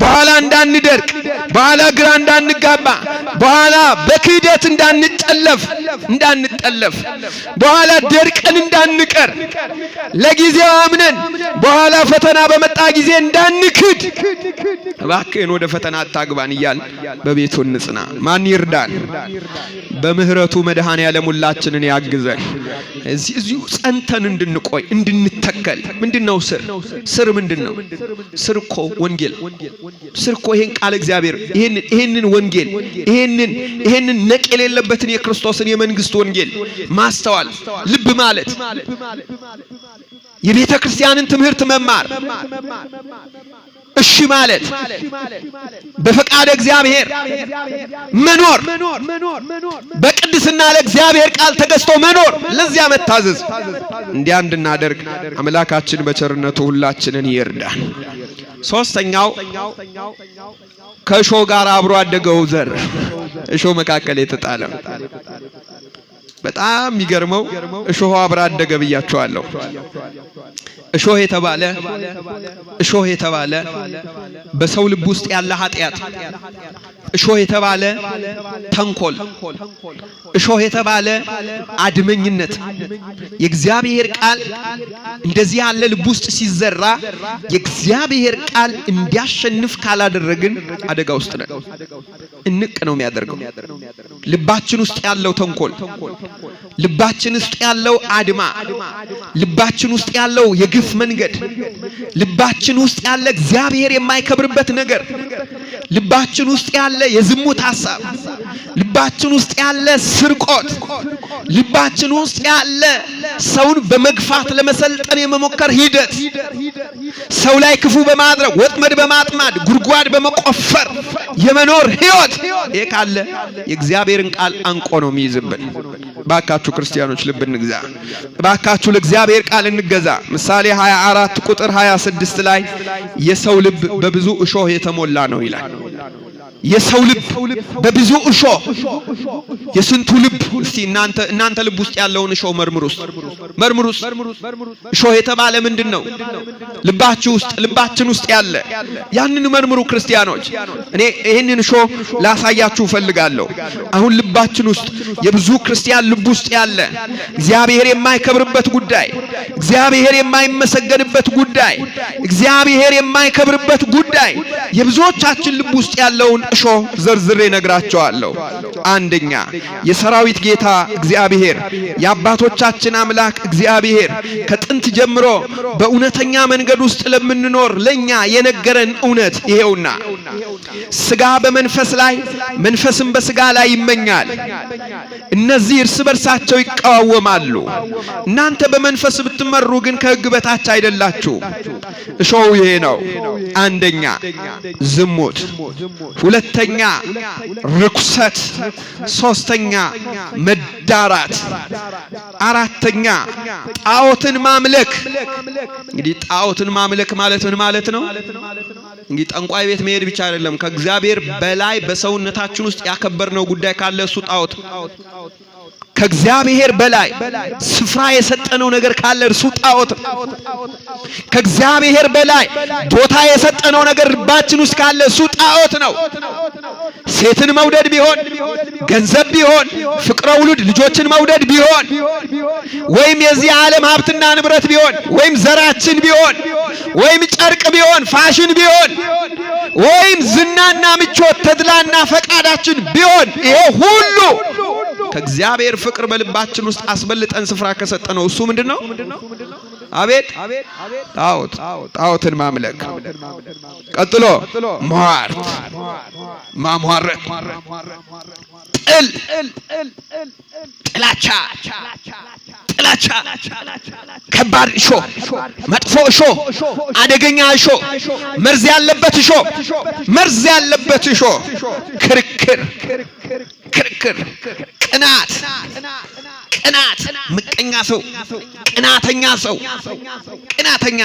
በኋላ እንዳንደርቅ፣ በኋላ ግራ እንዳንጋባ፣ በኋላ በክህደት እንዳንጠለፍ በኋላ ደርቀን እንዳንቀር፣ ለጊዜው አምነን በኋላ ፈተና በመጣ ጊዜ እንዳንክድ፣ እባክህን ወደ ፈተና አታግባን እያልን በቤቱ እንጽና። ማን ይርዳን? በምህረቱ መድኃኔዓለም ሁላችንን ያግዘን። እዚሁ ጸንተን እንድንቆይ እንድንተከል። ምንድነው ስር ምንድነው? ስር እኮ ወንጌል። ስር እኮ ይሄን ቃል እግዚአብሔር ይሄንን ወንጌል ይሄንን ነቅ የሌለበትን የክርስቶስን የመንግስት ወንጌል ማስተዋል፣ ልብ ማለት፣ የቤተ ክርስቲያንን ትምህርት መማር፣ እሺ ማለት፣ በፈቃደ እግዚአብሔር መኖር፣ በቅድስና ለእግዚአብሔር ቃል ተገዝቶ መኖር፣ ለዚያ መታዘዝ። እንዲያ እንድናደርግ አምላካችን በቸርነቱ ሁላችንን ይርዳን። ሶስተኛው ከእሾህ ጋር አብሮ አደገው ዘር፣ እሾህ መካከል የተጣለ በጣም የሚገርመው እሾህ አብሮ አደገ ብያቸዋለሁ። እሾህ የተባለ በሰው ልብ ውስጥ ያለ ኃጢአት፣ እሾህ የተባለ ተንኮል፣ እሾህ የተባለ አድመኝነት። የእግዚአብሔር ቃል እንደዚህ ያለ ልብ ውስጥ ሲዘራ የእግዚአብሔር ቃል እንዲያሸንፍ ካላደረግን አደጋ ውስጥ ነን። እንቅ ነው የሚያደርገው። ልባችን ውስጥ ያለው ተንኮል፣ ልባችን ውስጥ ያለው አድማ፣ ልባችን ውስጥ ያለው የግፍ መንገድ፣ ልባችን ውስጥ ያለ እግዚአብሔር የማይከብርበት ነገር፣ ልባችን ውስጥ ያለ የዝሙት ሐሳብ፣ ልባችን ውስጥ ያለ ስርቆት፣ ልባችን ውስጥ ያለ ሰውን በመግፋት ለመሰልጠን የመሞከር ሂደት፣ ሰው ላይ ክፉ በማድረግ ወጥመድ በማጥማድ ጉድጓድ በመቆፈር የመኖር ህይወት፣ ይሄ ካለ የእግዚአብሔርን ቃል አንቆ ነው የሚይዝብን። ባካችሁ ክርስቲያኖች ልብ እንግዛ። ባካችሁ ለእግዚአብሔር ቃል እንገዛ። ምሳሌ 24 ቁጥር 26 ላይ የሰው ልብ በብዙ እሾህ የተሞላ ነው ይላል። የሰው ልብ በብዙ እሾህ። የስንቱ ልብ? እስቲ እናንተ ልብ ውስጥ ያለውን እሾህ መርምሩስ። እሾህ የተባለ ምንድነው? ልባችን ውስጥ ያለ ያንን መርምሩ ክርስቲያኖች። እኔ ይሄንን እሾህ ላሳያችሁ ፈልጋለሁ። አሁን ልባችን ውስጥ የብዙ ክርስቲያን ልብ ውስጥ ያለ እግዚአብሔር የማይከብርበት ጉዳይ፣ እግዚአብሔር የማይመሰገንበት ጉዳይ፣ እግዚአብሔር የማይከብርበት ጉዳይ የብዙዎቻችን ልብ ውስጥ ያለውን እሾህ ዘርዝሬ ነግራቸዋለሁ። አንደኛ የሰራዊት ጌታ እግዚአብሔር የአባቶቻችን አምላክ እግዚአብሔር ከጥንት ጀምሮ በእውነተኛ መንገድ ውስጥ ለምንኖር ለኛ የነገረን እውነት ይሄውና፣ ስጋ በመንፈስ ላይ መንፈስም በስጋ ላይ ይመኛል፣ እነዚህ እርስ በርሳቸው ይቃወማሉ። እናንተ በመንፈስ ብትመሩ ግን ከሕግ በታች አይደላችሁ። እሾሁ ይሄ ነው። አንደኛ ዝሙት፣ ሁለተኛ ርኩሰት፣ ሶስተኛ መዳራት፣ አራተኛ ጣዖትን ማምለክ። እንግዲህ ጣዖትን ማምለክ ማለት ምን ማለት ነው? እንግዲህ ጠንቋይ ቤት መሄድ ብቻ አይደለም። ከእግዚአብሔር በላይ በሰውነታችን ውስጥ ያከበርነው ጉዳይ ካለ እሱ ጣዖት። ከእግዚአብሔር በላይ ስፍራ የሰጠነው ነገር ካለ እርሱ ጣዖት። ከእግዚአብሔር በላይ ቦታ የሰጠነው ነገር ልባችን ውስጥ ካለ እሱ ጣዖት ነው። ሴትን መውደድ ቢሆን፣ ገንዘብ ቢሆን፣ ፍቅረ ውሉድ ልጆችን መውደድ ቢሆን፣ ወይም የዚህ ዓለም ሀብትና ንብረት ቢሆን፣ ወይም ዘራችን ቢሆን፣ ወይም ጨርቅ ቢሆን፣ ፋሽን ቢሆን፣ ወይም ዝናና ምቾት ተድላና ፈቃዳችን ቢሆን፣ ይሄ ሁሉ ከእግዚአብሔር ፍቅር በልባችን ውስጥ አስበልጠን ስፍራ ከሰጠነው እሱ ምንድነው? አቤት ጣዖትን ማምለክ። ቀጥሎ ሟርት፣ ማሟረት፣ ጥላቻ፣ ከባድ እሾህ፣ መጥፎ እሾህ፣ አደገኛ እሾህ፣ መርዝ ያለበት እሾህ፣ ክርክር፣ ቅናት፣ ምቀኛ ሰው፣ ቅናተኛ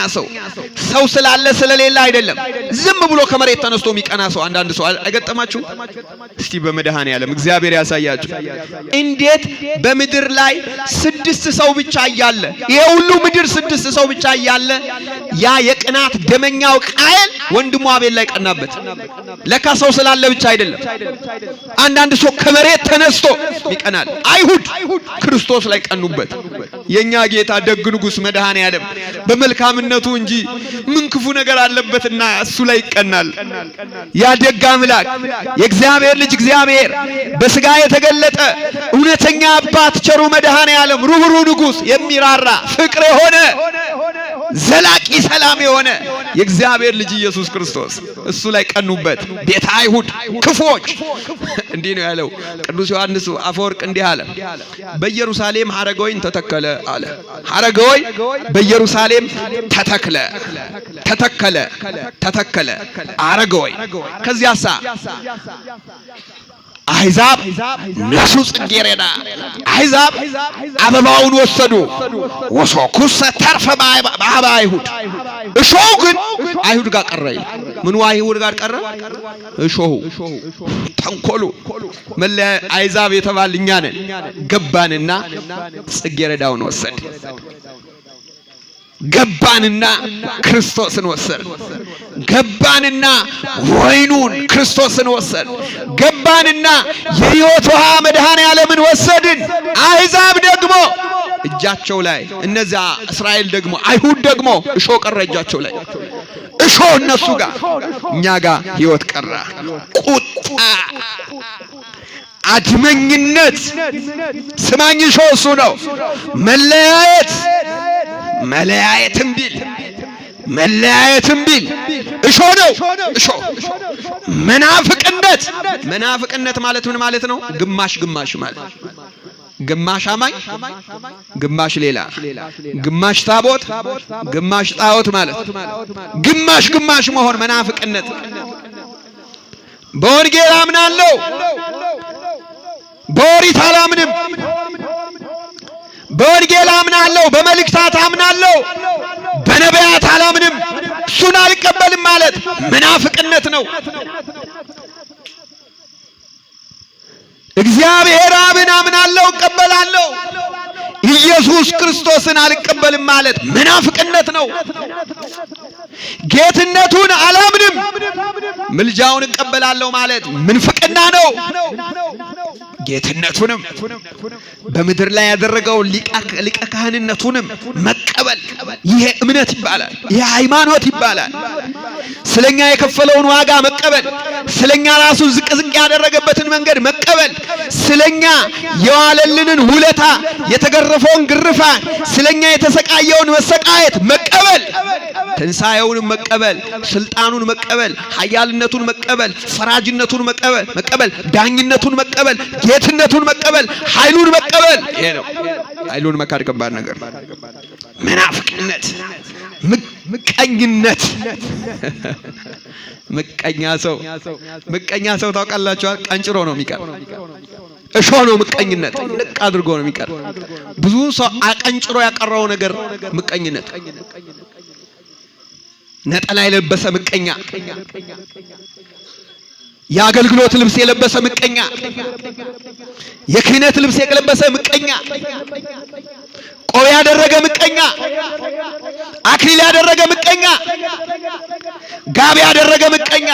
ሰው ሰው ስላለ ስለሌለ አይደለም። ዝም ብሎ ከመሬት ተነስቶ የሚቀና ሰው አንዳንድ ሰው አይገጠማችሁ? እስቲ በመድኃኔዓለም እግዚአብሔር ያሳያችሁ። እንዴት በምድር ላይ 6 ሰው ብቻ እያለ ይሄ ሁሉ ምድር 6 ሰው ብቻ እያለ ያ የቅናት ደመኛው ቃየል ወንድሙ አቤል ላይ ቀናበት። ለካ ሰው ስላለ ብቻ አይደለም። አንዳንድ ሰው ከመሬት ተነስቶ ይቀናል። አይሁድ ክርስቶስ ላይ ቀኑበት። የኛ ጌታ ደግ ንጉሥ መድኃኔ ዓለም በመልካምነቱ እንጂ ምን ክፉ ነገር አለበትና እሱ ላይ ይቀናል። ያ ደግ አምላክ የእግዚአብሔር ልጅ እግዚአብሔር በስጋ የተገለጠ እውነተኛ አባት ቸሩ መድኃኔ ዓለም ሩህሩህ ንጉሥ የሚራራ ፍቅር የሆነ ዘላቂ ሰላም የሆነ የእግዚአብሔር ልጅ ኢየሱስ ክርስቶስ እሱ ላይ ቀኑበት። ቤተ አይሁድ ክፎች እንዲህ ነው ያለው ቅዱስ ዮሐንስ አፈወርቅ እንዲህ አለ። በኢየሩሳሌም ሐረገ ወይን ተተከለ አለ። ሐረገ ወይን በኢየሩሳሌም ተተከለ ሐረገ ወይን። ከዚያሳ አሕዛብ ነሱ ጽጌረዳ አሕዛብ አበባውን ወሰዱ። ወሶኩሰ ተርፈ በአበባ አይሁድ እሾሁ ግን አይሁድ ጋር ቀረ። ምኑ አይሁድ ጋር ቀረ? እሾሁ ተንኮሉ መለያ አሕዛብ የተባል እኛ ነን። ገባንና ጽጌረዳውን ወሰድ ገባንና ክርስቶስን ወሰድ ገባንና ወይኑን ክርስቶስን ወሰድ ገባንና የሕይወት ውሃ መድኃኔ ዓለምን ወሰድን። አሕዛብ ደግሞ እጃቸው ላይ እነዛ እስራኤል ደግሞ አይሁድ ደግሞ እሾ ቀረ እጃቸው ላይ እሾ እነሱ ጋር እኛ ጋር ሕይወት ቀረ። ቁጣ አድመኝነት ስማኝ እሾ እሱ ነው። መለያየትም ቢል እሾ ነው። እሾ መናፍቅነት ማለት ምን ማለት ነው? ግማሽ ማለት ግማሽ አማኝ ግማሽ ሌላ፣ ግማሽ ታቦት ግማሽ ጣዖት ማለት ግማሽ መሆን መናፍቅነት። በወንጌል አምናለሁ፣ በኦሪት አላምንም። በወንጌል አምናለሁ፣ በመልእክታት አምናለሁ፣ በነቢያት አላምንም። እሱን አልቀበልም ማለት መናፍቅነት ነው። እግዚአብሔር አብን አምናለሁ እቀበላለሁ፣ ኢየሱስ ክርስቶስን አልቀበልም ማለት መናፍቅነት ነው። ጌትነቱን አላምንም፣ ምልጃውን እቀበላለሁ ማለት ምንፍቅና ነው። ጌትነቱንም በምድር ላይ ያደረገው ሊቀ ካህንነቱንም መቀበል ይሄ እምነት ይባላል። ይሄ ሃይማኖት ይባላል። ስለኛ የከፈለውን ዋጋ መቀበል፣ ስለኛ ራሱን ዝቅ ያደረገበትን መንገድ መቀበል፣ ስለኛ የዋለልንን ውለታ የተገረፈውን ግርፋት፣ ስለኛ የተሰቃየውን መሰቃየት መቀበል፣ ትንሣኤውንም መቀበል፣ ስልጣኑን መቀበል፣ ኃያልነቱን መቀበል፣ ፈራጅነቱን መቀበል፣ ዳኝነቱን መቀበል፣ ጌትነቱን መቀበል፣ ኃይሉን መቀበል። ይሄ ነው። ኃይሉን መካድ ከባድ ነገር። መናፍቅነት፣ ምቀኝነት። ምቀኛ ሰው ታውቃላችሁ? ቀንጭሮ ነው የሚቀር። እሾ ነው ምቀኝነት። ንቅ አድርጎ ነው የሚቀር። ብዙ ሰው አቀንጭሮ ያቀረው ነገር ምቀኝነት። ነጠላ የለበሰ ምቀኛ፣ የአገልግሎት ልብስ የለበሰ ምቀኛ፣ የክህነት ልብስ የለበሰ ምቀኛ፣ ቆብ ያደረገ ምቀኛ፣ አክሊል ያደረገ ምቀኛ፣ ጋቢ ያደረገ ምቀኛ፣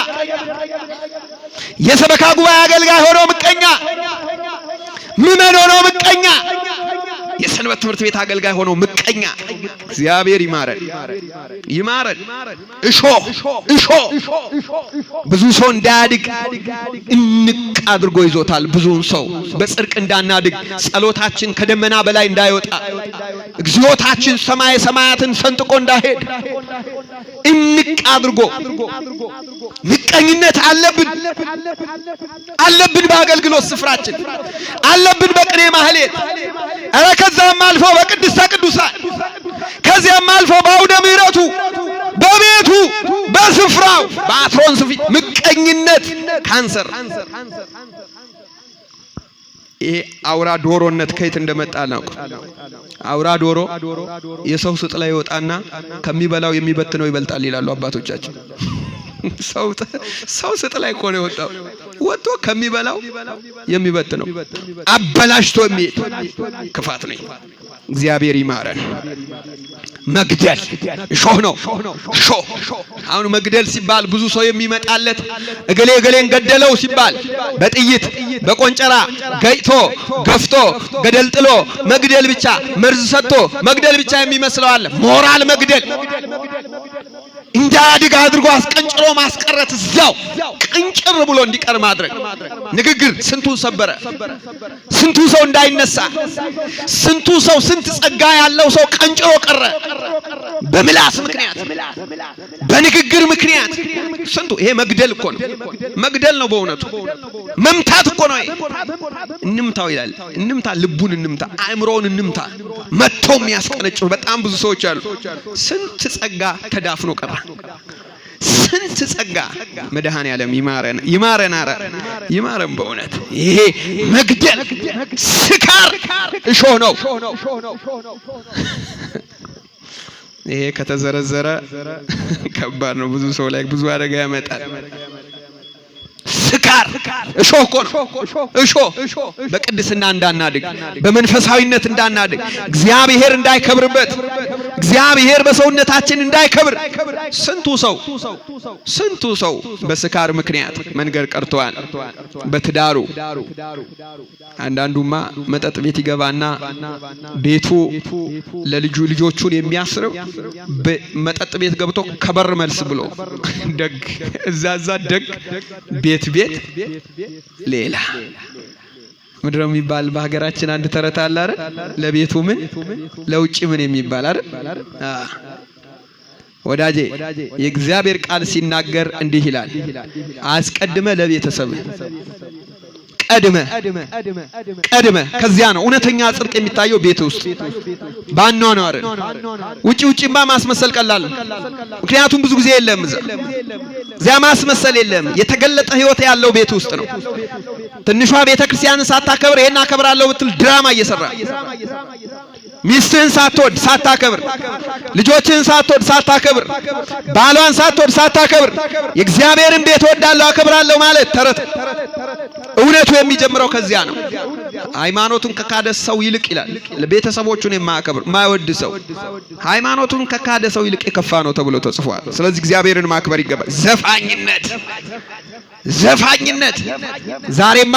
የሰበካ ጉባኤ አገልጋይ ሆኖ ምቀኛ፣ ምዕመን ሆኖ ምቀኛ፣ የሰንበት ትምህርት ቤት አገልጋይ ሆኖ ምቀኛ። እግዚአብሔር ይማረን። እሾ ብዙ ሰው እንዳያድግ እንቅ አድርጎ ይዞታል። ብዙውን ሰው በጽድቅ እንዳናድግ፣ ጸሎታችን ከደመና በላይ እንዳይወጣ፣ እግዚኦታችን ሰማየ ሰማያትን ሰንጥቆ እንዳይሄድ እንቅ አድርጎ ምቀኝነት አለብን። በአገልግሎት ስፍራችን አለብን። በቅኔ ማህሌት፣ ኧረ ከዛም አልፎ በቅድስተ ቅዱሳን፣ ከዚያም አልፎ በአውደ ምሕረቱ፣ በቤቱ፣ በስፍራው፣ በአትሮንስ ፊት ምቀኝነት ካንሰር። ይሄ አውራ ዶሮነት ከየት እንደመጣ ነው። አውራ ዶሮ የሰው ስጥ ላይ ይወጣና ከሚበላው የሚበትነው ይበልጣል ይላሉ አባቶቻችን። ሰው ስጥ ላይ እኮ ነው የወጣው። ወጥቶ ከሚበላው የሚበትነው አበላሽቶ የሚሄድ ክፋት ነው። እግዚአብሔር ይማረን። መግደል እሾህ ነው። እሾህ አሁን መግደል ሲባል ብዙ ሰው የሚመጣለት እገሌ እገሌን ገደለው ሲባል በጥይት በቆንጨራ ገይቶ ገፍቶ ገደል ጥሎ መግደል ብቻ መርዝ ሰጥቶ መግደል ብቻ የሚመስለው አለ። ሞራል መግደል እንዳያድግ አድርጎ አስቀንጭሮ ማስቀረት እዛው ቅንጭር ብሎ እንዲቀር ማድረግ። ንግግር ስንቱን ሰበረ። ስንቱ ሰው እንዳይነሳ ስንቱ ሰው ስንት ጸጋ ያለው ሰው ቀንጭሮ ቀረ በምላስ ምክንያት በንግግር ምክንያት ስንቱ። ይሄ መግደል እኮ ነው። መግደል ነው በእውነቱ መምታት እኮ ነው። እንምታው ይላል። እንምታ፣ ልቡን እንምታ፣ አእምሮውን እንምታ። መጥቶ የሚያስቀነጭሩ በጣም ብዙ ሰዎች አሉ። ስንት ጸጋ ተዳፍኖ ቀረ። ስንት ጸጋ። መድኃኔዓለም ይማረን ይማረን፣ አረ ይማረን በእውነት። ይሄ መግደል ስካር እሾህ ነው። ይሄ ከተዘረዘረ ከባድ ነው። ብዙ ሰው ላይ ብዙ አደጋ ያመጣል። ስካር እሾህ እኮ ነው። እሾህ በቅድስና እንዳናድግ በመንፈሳዊነት እንዳናድግ እግዚአብሔር እንዳይከብርበት እግዚአብሔር በሰውነታችን እንዳይከብር ስንቱ ሰው በስካር ምክንያት መንገድ ቀርቷል። በትዳሩ አንዳንዱማ መጠጥ ቤት ይገባና ቤቱ ልጆቹን የሚያስረው በመጠጥ ቤት ገብቶ ከበር መልስ ብሎ ደግ እዛዛ ደግ ቤት ሌላ ምድር የሚባል በሀገራችን አንድ ተረት አለ አይደል? ለቤቱ ምን ለውጭ ምን የሚባል አይደል? ወዳጄ የእግዚአብሔር ቃል ሲናገር እንዲህ ይላል፣ አስቀድመ ለቤተሰብ ቀድመ ከዚያ ነው እውነተኛ ጽድቅ የሚታየው ቤት ውስጥ ባኗኗር። ውጪማ ማስመሰል ቀላል ነው። ምክንያቱም ብዙ ጊዜ የለም እዚያ ማስመሰል የለም። የተገለጠ ህይወት ያለው ቤት ውስጥ ነው። ትንሿ ቤተክርስቲያንን ሳታከብር ይሄን አከብራለሁ ብትል ድራማ እየሰራ ሚስትህን ሳትወድ ሳታከብር ልጆችህን ሳትወድ ሳታከብር ባሏን ሳትወድ ሳታከብር የእግዚአብሔርን ቤት ወዳለሁ አከብራለሁ ማለት ተረት። እውነቱ የሚጀምረው ከዚያ ነው። ሃይማኖቱን ከካደ ሰው ይልቅ ይላል ለቤተሰቦቹን የማያከብር የማይወድ ሰው ሃይማኖቱን ከካደ ሰው ይልቅ የከፋ ነው ተብሎ ተጽፏል። ስለዚህ እግዚአብሔርን ማክበር ይገባል። ዘፋኝነት ዛሬማ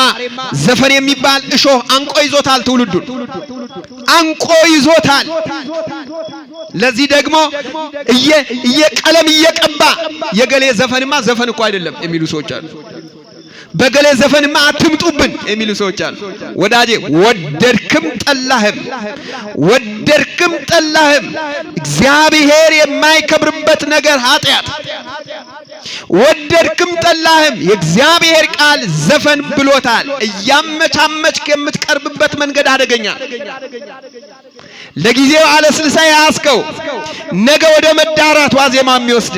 ዘፈን የሚባል እሾህ አንቆ ይዞታል። ትውልዱን አንቆ ይዞታል። ለዚህ ደግሞ ቀለም እየቀባ የገሌ ዘፈንማ ዘፈን እኮ አይደለም የሚሉ ሰዎች አሉ። በገሌ ዘፈንማ አትምጡብን የሚሉ ሰዎች አሉ። ወዳጄ ወደድክም ጠላህም እግዚአብሔር የማይከብርበት ነገር ኃጢአት፣ ወደድክም ጠላህም የእግዚአብሔር ቃል ዘፈን ብሎታል። እያመቻመችክ የምትቀርብበት መንገድ አደገኛ። ለጊዜው አለስልሳ ያስከው ነገ ወደ መዳራት ዋዜማ የሚወስድ፣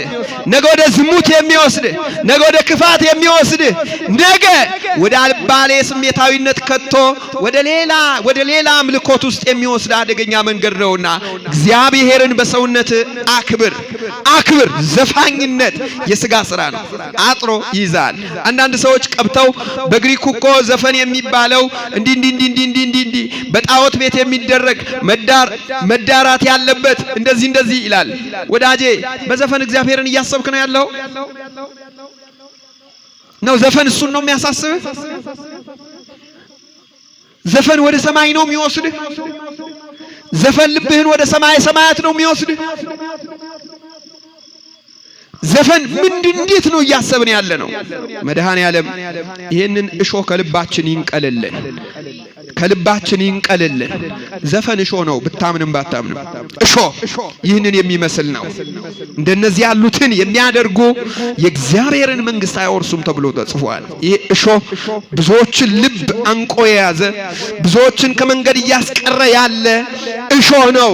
ነገ ወደ ዝሙት የሚወስድ፣ ነገ ወደ ክፋት የሚወስድ፣ ነገ ወደ አልባሌ ስሜታዊነት ከቶ ወደ ሌላ አምልኮት ውስጥ የሚወስድ አደገኛ መንገድ ነውና እግዚአብሔርን በሰውነት አክብር። ዘፋኝነት የሥጋ ስራ ነው፣ አጥሮ ይዛል። አንዳንድ ሰዎች ቀብተው በግሪክ እኮ ዘፈን የሚባለው እንዲህ በጣዖት ቤት የሚደረግ መዳራት ያለበት እንደዚህ ይላል። ወዳጄ በዘፈን እግዚአብሔርን እያሰብክ ነው ያለው ነው? ዘፈን እሱን ነው የሚያሳስብህ? ዘፈን ወደ ሰማይ ነው የሚወስድህ? ዘፈን ልብህን ወደ ሰማይ ሰማያት ነው የሚወስድህ? ዘፈን እንዴት ነው እያሰብን ያለ ነው? መድኃኔዓለም ይሄንን እሾህ ከልባችን ይንቀልልን። ዘፈን እሾህ ነው፣ ብታምንም ባታምንም እሾህ ይህንን የሚመስል ነው። እንደነዚህ ያሉትን የሚያደርጉ የእግዚአብሔርን መንግስት አይወርሱም ተብሎ ተጽፏል። ይህ እሾህ ብዙዎችን ልብ አንቆ የያዘ ብዙዎችን ከመንገድ እያስቀረ ያለ እሾህ ነው።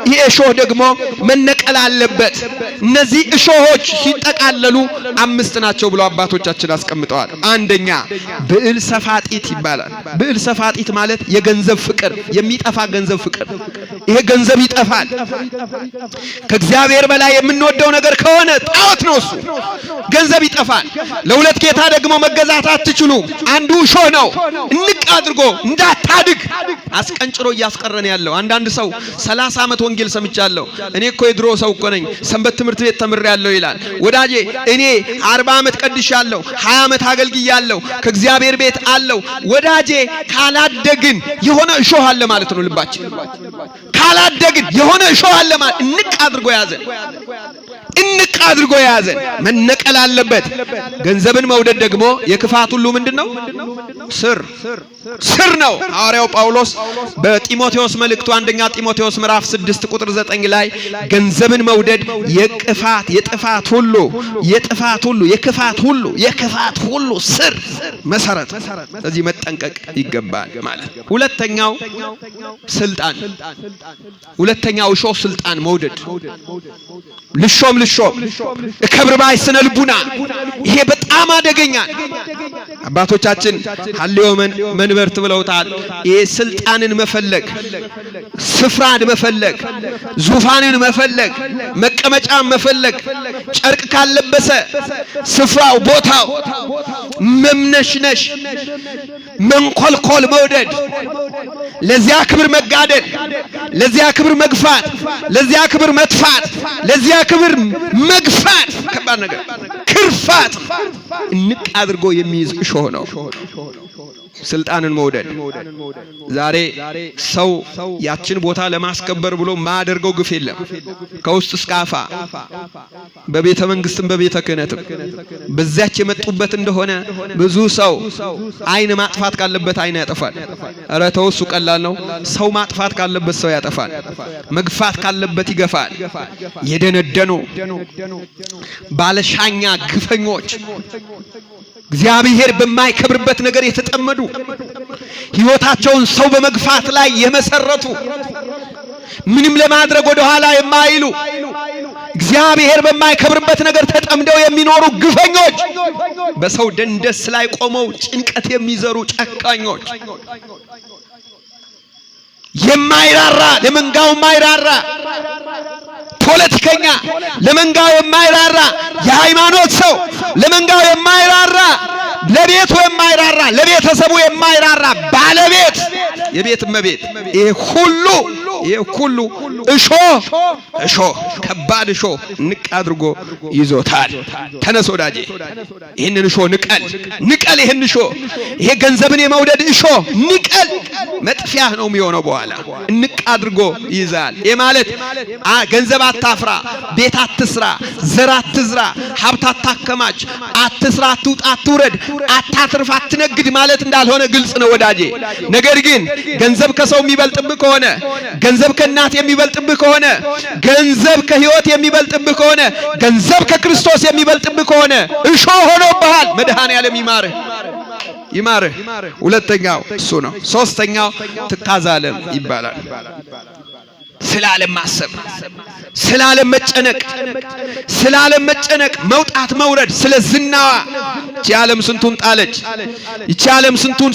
ይህ እሾህ ደግሞ መነቀል አለበት። እነዚህ እሾሆች ሲጠቃለሉ 5 ናቸው ብሎ አባቶቻችን አስቀምጠዋል። አንደኛ ብዕል ሰፋጢት ይባላል። ብዕል ሰፋጢት ማለት የገንዘብ ፍቅር፣ የሚጠፋ ገንዘብ ፍቅር። ይሄ ገንዘብ ይጠፋል። ከእግዚአብሔር በላይ የምንወደው ነገር ከሆነ ጣዖት ነው እሱ። ገንዘብ ይጠፋል። ለሁለት ጌታ ደግሞ መገዛት አትችሉም። አንዱ እሾህ ነው። እንቅ አድርጎ እንዳታድግ አስቀንጭሮ እያስቀረን ያለው። አንዳንድ ሰው 30 ዓመት ወንጌል ሰምቻለሁ፣ እኔ እኮ የድሮ ሰው እኮ ነኝ፣ ሰንበት ትምህርት ቤት ተምሬያለሁ ይላል። ወዳጄ እኔ 40 ዓመት ቀድሻለሁ፣ 20 ዓመት አገልግያለሁ፣ ከእግዚአብሔር ቤት አለው። ወዳጄ ካላደግን የሆነ እሾህ አለ ማለት ነው ልባችን። ካላደግን የሆነ እሾህ አለ ማለት እንቅ አድርጎ ያዘን፣ እንቅ አድርጎ ያዘን። መነቀል አለበት። ገንዘብን መውደድ ደግሞ የክፋት ሁሉ ምንድነው? ስር ነው። ሐዋርያው ጳውሎስ በጢሞቴዎስ መልእክቱ አንደኛ ጢሞቴዎስ ምዕራፍ 6 ቁጥር 9 ላይ ገንዘብን መውደድ የክፋት ሁሉ ስር መሰረት፣ ስለዚህ መጠንቀቅ ይገባል ማለት። ሁለተኛው እሾህ ስልጣን መውደድ፣ ልሾም እከብር ባይ ስነ ልቡና። ይሄ በጣም አደገኛ። አባቶቻችን ሐልዮ መንበርት ብለውታል። ይሄ ስልጣንን መፈለግ፣ ስፍራን መፈለግ፣ ዙፋንን መፈለግ፣ መቀመጫን መፈለግ፣ ጨርቅ ካለበሰ ስፍራው ቦታው መምነሽነሽ መንኮልኮል መውደድ፣ ለዚያ ክብር መጋደል፣ ለዚያ ክብር መግፋት፣ ለዚያ ክብር መጥፋት፣ ለዚያ ክብር መግፋት፣ ከባድ ነገር ክርፋት እንቅ አድርጎ የሚይዝ እሾህ ነው ስልጣንን መውደድ። ዛሬ ሰው ያችን ቦታ ለማስከበር ብሎ ማያደርገው ግፍ የለም። ከውስጥ እስከ አፋ በቤተ መንግስትም በቤተ ክህነትም በዛች የመጡበት እንደሆነ ብዙ ሰው አይን ማጥፋት ካለበት አይን ያጠፋል። ኧረ ተው እሱ ቀላል ነው። ሰው ማጥፋት ካለበት ሰው ያጠፋል። መግፋት ካለበት ይገፋል። የደነደኑ ባለሻኛ ግፈኞች፣ እግዚአብሔር በማይከብርበት ነገር የተጠመዱ፣ ሕይወታቸውን ሰው በመግፋት ላይ የመሰረቱ፣ ምንም ለማድረግ ወደ ኋላ የማይሉ፣ እግዚአብሔር በማይከብርበት ነገር ተጠምደው የሚኖሩ ግፈኞች፣ በሰው ደንደስ ላይ ቆመው ጭንቀት የሚዘሩ ጨካኞች፣ የማይራራ ለመንጋው የማይራራ ፖለቲከኛ፣ ለመንጋው የማይራራ የሃይማኖት ሰው፣ ለመንጋው የማይራራ፣ ለቤቱ የማይራራ፣ ለቤተሰቡ የማይራራ ባለቤት፣ የቤት እመቤት፣ ይሄ ሁሉ እሾህ ከባድ እሾህ ንቅ አድርጎ ይዞታል። ተነስ ወዳጄ፣ ይሄንን እሾህ ንቀል። ይሄን እሾህ፣ ይሄ ገንዘብን የመውደድ እሾህ ንቀል። መጥፊያ ነው የሚሆነው በኋላ። ንቅ አድርጎ ይዛል። ይሄ ማለት ገንዘብ አታፍራ፣ ቤት አትስራ፣ ዘር አትዝራ፣ ሀብት አታከማች፣ አትስራ፣ አትውጣ፣ አትውረድ፣ አታትርፍ፣ አትነግድ ማለት እንዳልሆነ ግልጽ ነው ወዳጄ። ነገር ግን ገንዘብ ከሰው የሚበልጥብህ ከሆነ፣ ገንዘብ ከእናት የሚበልጥብህ ከሆነ፣ ገንዘብ ከህይወት የሚበልጥብህ ከሆነ፣ ገንዘብ ከክርስቶስ የሚበልጥብህ ከሆነ እሾህ ሆኖብሃል። መድኃኔዓለም ይማርህ። ሁለተኛው እሱ ነው። ሶስተኛው ትካዝ ዓለም ይባላል። ስላለም ማሰብ፣ ስላለም መጨነቅ፣ መውጣት መውረድ፣ ስለ ዝናዋ። ይቺ ዓለም ስንቱን ጣለች። ይቺ ዓለም ስንቱን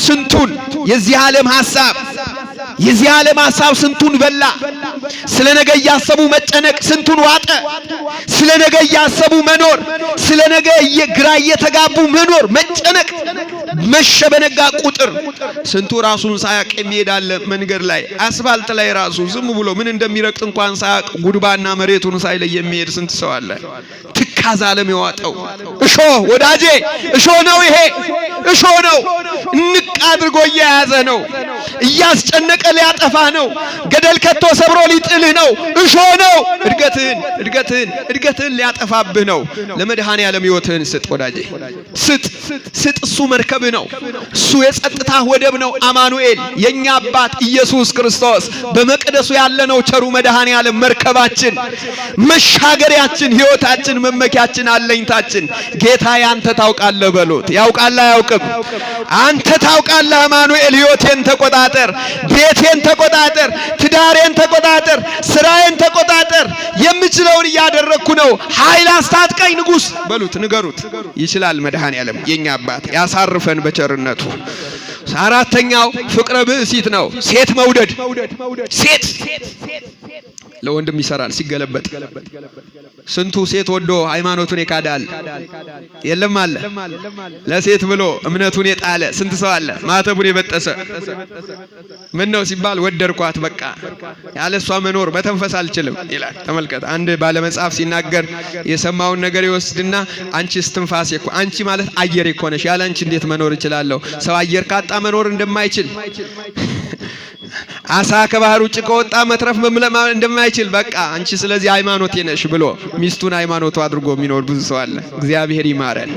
የዚህ ዓለም ሐሳብ ስንቱን በላ። ስለ ነገ እያሰቡ መጨነቅ ስንቱን ዋጠ። ስለ ነገ እያሰቡ መኖር፣ ስለ ነገ ግራ እየተጋቡ መኖር፣ መጨነቅ። መሸ በነጋ ቁጥር ስንቱ ራሱን ሳያቅ የሚሄዳለ መንገድ ላይ አስፋልት ላይ ራሱ ዝም ብሎ ምን እንደሚረግጥ እንኳን ሳያቅ ጉድባና መሬቱን ሳይለይ የሚሄድ ስንት ሰው አለ። ትካዝ ዓለም የዋጠው እሾህ ወዳጄ፣ እሾህ ነው። ይሄ እሾህ ነው። ንቅ አድርጎ እየያዘ ነው። እያስጨነቀ ሊያጠፋህ ነው። ገደል ከቶ ሰብሮ ሊጥልህ ነው። እሾህ ነው። እድገትህን ሊያጠፋብህ ነው። ለመድኃኔዓለም ሕይወትህን ስጥ ወዳጄ፣ ስጥ። እሱ መርከብህ ነው። እሱ የጸጥታ ወደብ ነው። አማኑኤል የኛ አባት ኢየሱስ ክርስቶስ በመቅደሱ ያለነው ቸሩ መድኃኔዓለም መርከባችን፣ መሻገሪያችን፣ ሕይወታችን፣ መመኪያችን፣ አለኝታችን። ጌታ አንተ ታውቃለህ በሉት። ያውቃል አያውቅም? አንተ ታውቃለህ። አማኑኤል ሕይወቴን ተቆጣጠር፣ ቤቴን ተቆጣጠር፣ ትዳሬን ተቆጣጠር፣ ስራዬን ተቆጣጠር። የምችለውን እያደረግኩ ነው። ኃይል አስታጥቀኝ ንጉሥ በሉት፣ ንገሩት። ይችላል መድኃኔዓለም የኛ አባት ያሳርፈን በቸርነቱ። አራተኛው ፍቅረ ብእሲት ነው። ሴት መውደድ። ሴት ለወንድም ይሰራል ሲገለበጥ። ስንቱ ሴት ወዶ ሃይማኖቱን ይካዳል? የለም አለ። ለሴት ብሎ እምነቱን የጣለ ስንት ሰው አለ? ማተቡን የበጠሰ ምን ነው ሲባል ወደርኳት በቃ ያለሷ መኖር መተንፈስ አልችልም ይላል። ተመልከት፣ አንድ ባለ መጽሐፍ ሲናገር የሰማውን ነገር ይወስድና አንቺ እስትንፋሴ እኮ አንቺ ማለት አየር እኮ ነሽ፣ ያለ አንቺ እንዴት መኖር እችላለሁ? ሰው አየር ካጣ መኖር እንደማይችል አሳ ከባህር ውጭ ከወጣ መትረፍ እንደማይችል በቃ አንቺ ስለዚህ ሃይማኖቴ ነሽ ብሎ ሚስቱን ሃይማኖቱ አድርጎ የሚኖር ብዙ ሰው አለ። እግዚአብሔር ይማረን።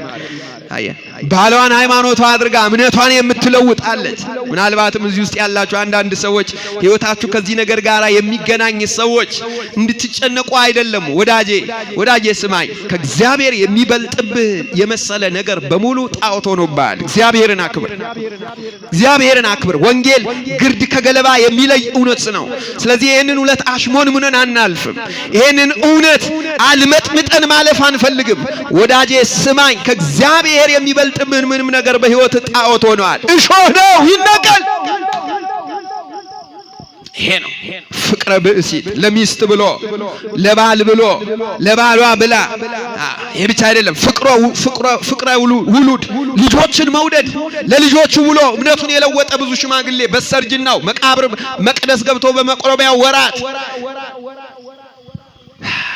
ባሏን ሃይማኖቷ አድርጋ እምነቷን የምትለውጣለች። ምናልባትም እዚህ ውስጥ ያላችሁ አንዳንድ ሰዎች ህይወታችሁ ከዚህ ነገር ጋር የሚገናኝ ሰዎች እንድትጨነቁ አይደለም። ወዳጄ ስማኝ፣ ከእግዚአብሔር የሚበልጥብህ የመሰለ ነገር በሙሉ ጣዖት ሆኖብሃል። እግዚአብሔርን አክብር። ወንጌል ግርድ ከገለባ የሚለይ እውነት ነው። ስለዚህ ይሄንን እውነት አሽሞንሙነን አናልፍም። ይሄንን እውነት አልመጥምጠን ማለፍ አንፈልግም። ወዳጄ ስማኝ፣ ከእግዚአብሔር የሚበልጥብን ምንም ነገር በህይወት ጣዖት ሆኗል። እሾህ ነው፣ ይነቀል። ይሄ ነው ፍቅረ ብእሲት። ለሚስት ብሎ ለባል ብሎ ለባሏ ብላ ይሄ ብቻ አይደለም። ፍቅረ ውሉድ ልጆችን መውደድ፣ ለልጆቹ ብሎ እምነቱን የለወጠ ብዙ ሽማግሌ በሰርጅናው መቃብር መቅደስ ገብቶ በመቆረቢያው ወራት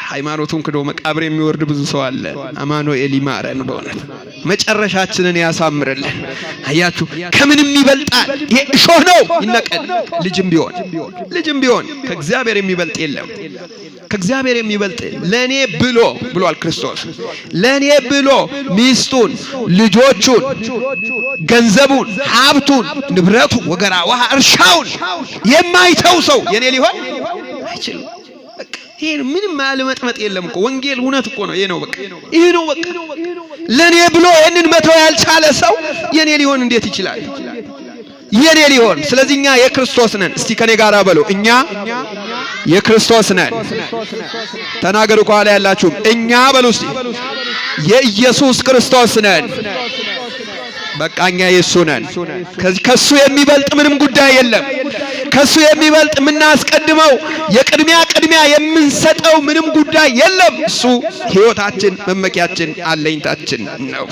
ሃይማኖቱን ክዶ መቃብር የሚወርድ ብዙ ሰው አለ። አማኑኤል ይማረን፣ በእውነት መጨረሻችንን ያሳምርልን። አያችሁ፣ ከምንም ይበልጣል። ይሄ እሾህ ነው፣ ይነቀል። ልጅም ቢሆን ከእግዚአብሔር የሚበልጥ የለም። ከእግዚአብሔር የሚበልጥ ለኔ ብሎ ብሏል ክርስቶስ። ለኔ ብሎ ሚስቱን፣ ልጆቹን፣ ገንዘቡን፣ ሀብቱን፣ ንብረቱ፣ ወገራ ውሃ፣ እርሻውን የማይተው ሰው የኔ ሊሆን አይችልም። ይሄ ምንም ማለመጥመጥ የለም እኮ ወንጌል እውነት እኮ ነው። ይሄ ነው በቃ ለኔ ብሎ ይሄንን መተው ያልቻለ ሰው የኔ ሊሆን እንዴት ይችላል? የኔ ሊሆን። ስለዚህ እኛ የክርስቶስ ነን። እስቲ ከኔ ጋር በሉ፣ እኛ የክርስቶስ ነን። ተናገሩ ከኋላ ያላችሁ፣ እኛ በሉ እስቲ የኢየሱስ ክርስቶስ ነን። በቃ እኛ የሱ ነን። ከሱ የሚበልጥ ምንም ጉዳይ የለም። ከሱ የሚበልጥ የምናስቀድመው የቅድሚያ የምንሰጠው ምንም ጉዳይ የለም። እሱ ሕይወታችን፣ መመኪያችን፣ አለኝታችን ነው።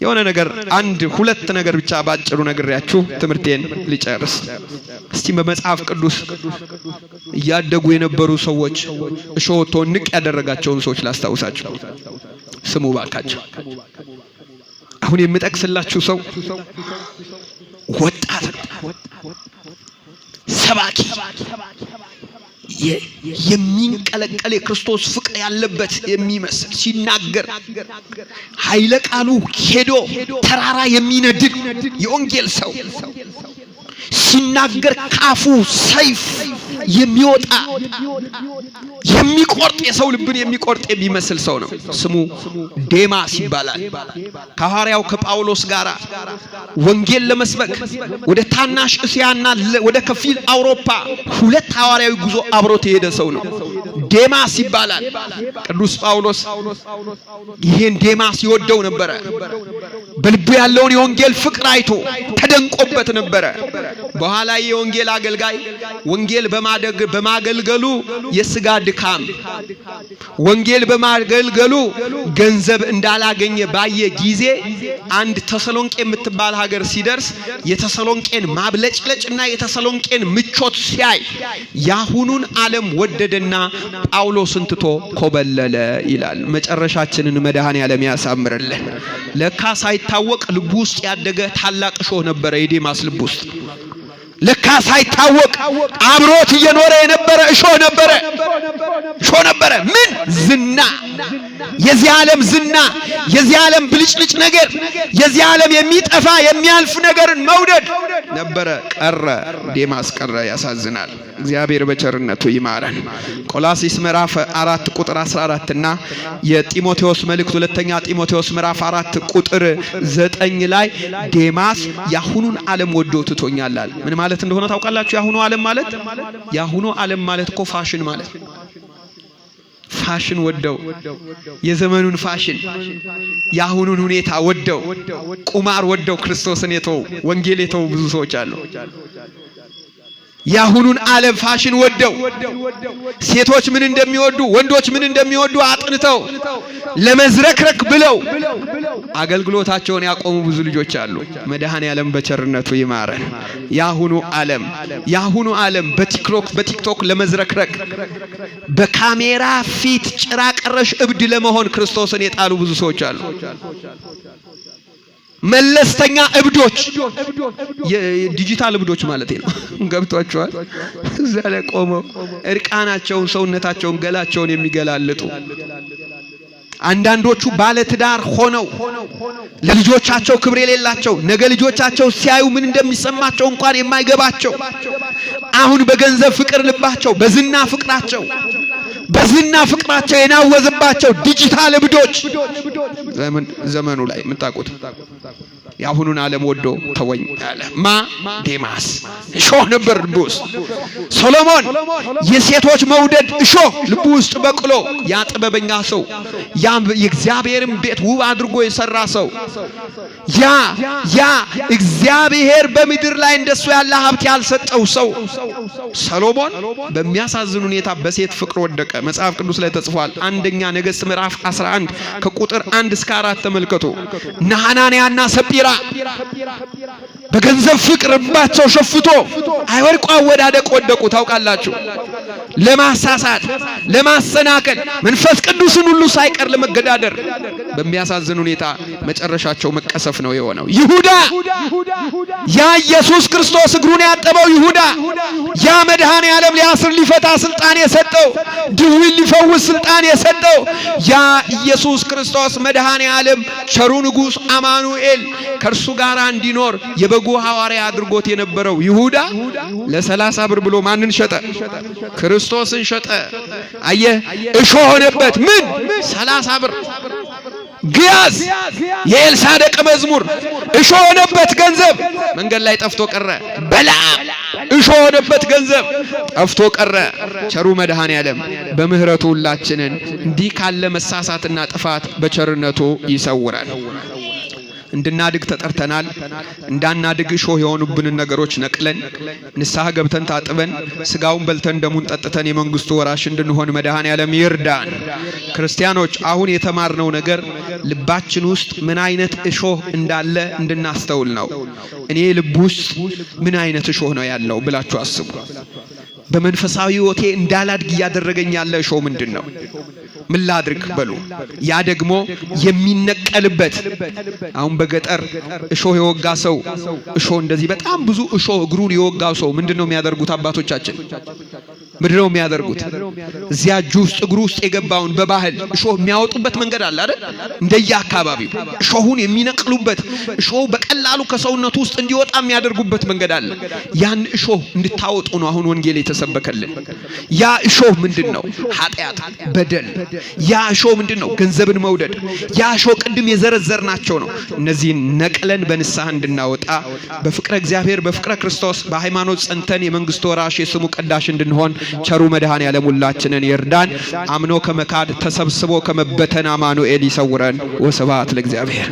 የሆነ ነገር ሁለት ነገር ብቻ ባጭሩ ነግሬያችሁ ትምህርቴን ልጨርስ። እስቲ በመጽሐፍ ቅዱስ እያደጉ የነበሩ ሰዎች እሾህ ንቅ ያደረጋቸውን ሰዎች ላስታውሳችሁ። ስሙ ባካችሁ። አሁን የምጠቅስላችሁ ሰው ወጣት ነው፣ ሰባኪ፣ የሚንቀለቀል የክርስቶስ ፍቅር ያለበት የሚመስል ሲናገር ኃይለ ቃሉ ሄዶ ተራራ የሚነድድ የወንጌል ሰው ሲናገር ካፉ ሰይፍ የሚወጣ የሚቆርጥ የሰው ልብን የሚቆርጥ የሚመስል ሰው ነው። ስሙ ዴማስ ይባላል። ከሐዋርያው ከጳውሎስ ጋር ወንጌል ለመስበክ ወደ ታናሽ እስያና ወደ ከፊል አውሮፓ ሁለት ሐዋርያዊ ጉዞ አብሮት የሄደ ሰው ነው። ዴማስ ይባላል። ቅዱስ ጳውሎስ ይሄን ዴማስ ይወደው ነበረ። በልቡ ያለውን የወንጌል ፍቅር አይቶ ተደንቆበት ነበረ። በኋላ የወንጌል አገልጋይ ወንጌል በማገልገሉ የሥጋ ድካም፣ ወንጌል በማገልገሉ ገንዘብ እንዳላገኘ ባየ ጊዜ አንድ ተሰሎንቄ የምትባል ሀገር ሲደርስ የተሰሎንቄን ማብለጭለጭና የተሰሎንቄን ምቾት ሲያይ ያሁኑን ዓለም ወደደና ጳውሎስን ትቶ ኮበለለ ይላል። መጨረሻችንን መድኃኔዓለም ያሳምርልን። ለካ ሳይታወቅ ልቡ ውስጥ ያደገ ታላቅ እሾህ ነበረ የዴማስ ልብ ውስጥ። ለካ ሳይታወቅ አብሮት እየኖረ የነበረ እሾህ ነበረ። ምን ዝና፣ የዚህ ዓለም ዝና፣ የዚህ ዓለም ብልጭልጭ ነገር፣ የዚህ ዓለም የሚጠፋ የሚያልፍ ነገርን መውደድ ነበረ። ቀረ፣ ዴማስ ቀረ። ያሳዝናል። እግዚአብሔር በቸርነቱ ይማረን። ቆላስይስ ምዕራፍ 4 ቁጥር 14 እና የጢሞቴዎስ መልእክት ሁለተኛ ጢሞቴዎስ ምዕራፍ 4 ቁጥር 9 ላይ ዴማስ ያሁኑን ዓለም ወዶ ትቶኛል። ምን ማለት እንደሆነ ታውቃላችሁ? ያሁኑ ዓለም ማለት እኮ ፋሽን ማለት ነው። ፋሽን ወደው የዘመኑን ፋሽን ያሁኑን ሁኔታ ወደው ቁማር ወደው ክርስቶስን የተው ወንጌል የተው ብዙ ሰዎች አሉ። ያሁኑን ዓለም ፋሽን ወደው ሴቶች ምን እንደሚወዱ ወንዶች ምን እንደሚወዱ አጥንተው ለመዝረክረክ ብለው አገልግሎታቸውን ያቆሙ ብዙ ልጆች አሉ። መድኃኔዓለም በቸርነቱ ይማረን። ያሁኑ ዓለም በቲክቶክ ለመዝረክረክ በካሜራ ፊት ጭራ ቀረሽ እብድ ለመሆን ክርስቶስን የጣሉ ብዙ ሰዎች አሉ። መለስተኛ እብዶች፣ የዲጂታል እብዶች ማለት ነው። ገብቷቸዋል። እዛ ላይ ቆመው እርቃናቸውን ሰውነታቸውን ገላቸውን የሚገላልጡ አንዳንዶቹ ባለ ትዳር ሆነው ለልጆቻቸው ክብር የሌላቸው ነገ ልጆቻቸው ሲያዩ ምን እንደሚሰማቸው እንኳን የማይገባቸው አሁን በገንዘብ ፍቅር ልባቸው በዝና ፍቅራቸው የናወዘባቸው ዲጂታል እብዶች ዘመኑ ላይ የምታውቁት ያሁኑን ዓለም ወዶ ተወኝ አለ። ዴማስ እሾህ ነበር ልቡ ውስጥ። ሶሎሞን የሴቶች መውደድ እሾህ ልቡ ውስጥ በቅሎ ያ ጥበበኛ ሰው ያ የእግዚአብሔርን ቤት ውብ አድርጎ የሰራ ሰው ያ እግዚአብሔር በምድር ላይ እንደሱ ያለ ሀብት ያልሰጠው ሰው ሰሎሞን በሚያሳዝን ሁኔታ በሴት ፍቅር ወደቀ። መጽሐፍ ቅዱስ ላይ ተጽፏል። አንደኛ ነገሥት ምዕራፍ 11 ከቁጥር 1 እስከ 4 ተመልከቱ። ሐናንያና ሰጲራ በገንዘብ ፍቅር እንባቸው ሸፍቶ አይወድቁ አወዳደቅ ወደቁ። ታውቃላችሁ፣ ለማሳሳት ለማሰናከል መንፈስ ቅዱስን ሁሉ ሳይቀር ለመገዳደር በሚያሳዝን ሁኔታ መጨረሻቸው መቀሰፍ ነው የሆነው። ይሁዳ ያ ኢየሱስ ክርስቶስ እግሩን ያጠበው ይሁዳ ያ መድኃኔዓለም ሊያስር ሊፈታ ስልጣን የሰጠው ድውይ ሊፈውስ ስልጣን የሰጠው ያ ኢየሱስ ክርስቶስ መድኃኔዓለም ቸሩ ንጉሥ አማኑኤል ከእርሱ ጋር እንዲኖር የበጉ ሐዋርያ አድርጎት የነበረው ይሁዳ ለ30 ብር ብሎ ማንን ሸጠ? ክርስቶስን ሸጠ። አየህ፣ እሾህ ሆነበት። ምን 30 ብር ግያዝ የኤልሳ ደቀ መዝሙር እሾህ ሆነበት ገንዘብ መንገድ ላይ ጠፍቶ ቀረ። በለዓም እሾህ ሆነበት ገንዘብ ጠፍቶ ቀረ። ቸሩ መድኃኔዓለም በምህረቱ ሁላችንን እንዲህ ካለ መሳሳትና ጥፋት በቸርነቱ ይሰውራል። እንድናድግ ተጠርተናል። እንዳናድግ እሾህ የሆኑብንን ነገሮች ነቅለን ንስሐ ገብተን ታጥበን ስጋውን በልተን ደሙን ጠጥተን የመንግስቱ ወራሽ እንድንሆን መድኃኔዓለም ይርዳን። ክርስቲያኖች አሁን የተማርነው ነገር ልባችን ውስጥ ምን አይነት እሾህ እንዳለ እንድናስተውል ነው። እኔ ልብ ውስጥ ምን አይነት እሾህ ነው ያለው ብላችሁ አስቡ። በመንፈሳዊ ሕይወቴ እንዳላድግ እያደረገኝ ያለ እሾህ ምንድነው? ምን ላድርግ በሉ። ያ ደግሞ የሚነቀልበት አሁን በገጠር እሾህ የወጋ ሰው እሾህ እንደዚህ በጣም ብዙ እሾህ እግሩን የወጋው ሰው ምንድነው የሚያደርጉት? አባቶቻችን ምንድነው የሚያደርጉት? እዚያ እጁ ውስጥ እግሩ ውስጥ የገባውን በባህል እሾህ የሚያወጡበት መንገድ አለ አይደል? እንደየ አካባቢው እሾሁን የሚነቅሉበት እሾህ በቀላሉ ከሰውነቱ ውስጥ እንዲወጣ የሚያደርጉበት መንገድ አለ። ያን እሾህ እንድታወጡ ነው አሁን ወንጌል የተሰበከልን። ያ እሾህ ምንድነው? ኃጢአት፣ በደል። ያ እሾህ ምንድነው? ገንዘብን መውደድ። ያ እሾህ ቅድም የዘረዘርናቸው ነው። እነዚህን ነቅለን በንስሐ እንድናወጣ በፍቅረ እግዚአብሔር በፍቅረ ክርስቶስ በሃይማኖት ጸንተን የመንግስቱ ወራሽ የስሙ ቀዳሽ እንድንሆን ቸሩ መድኃኔዓለም ሁላችንን ይርዳን። አምኖ ከመካድ ተሰብስቦ ከመበተን አማኑኤል ይሰውረን። ወስብሐት ለእግዚአብሔር።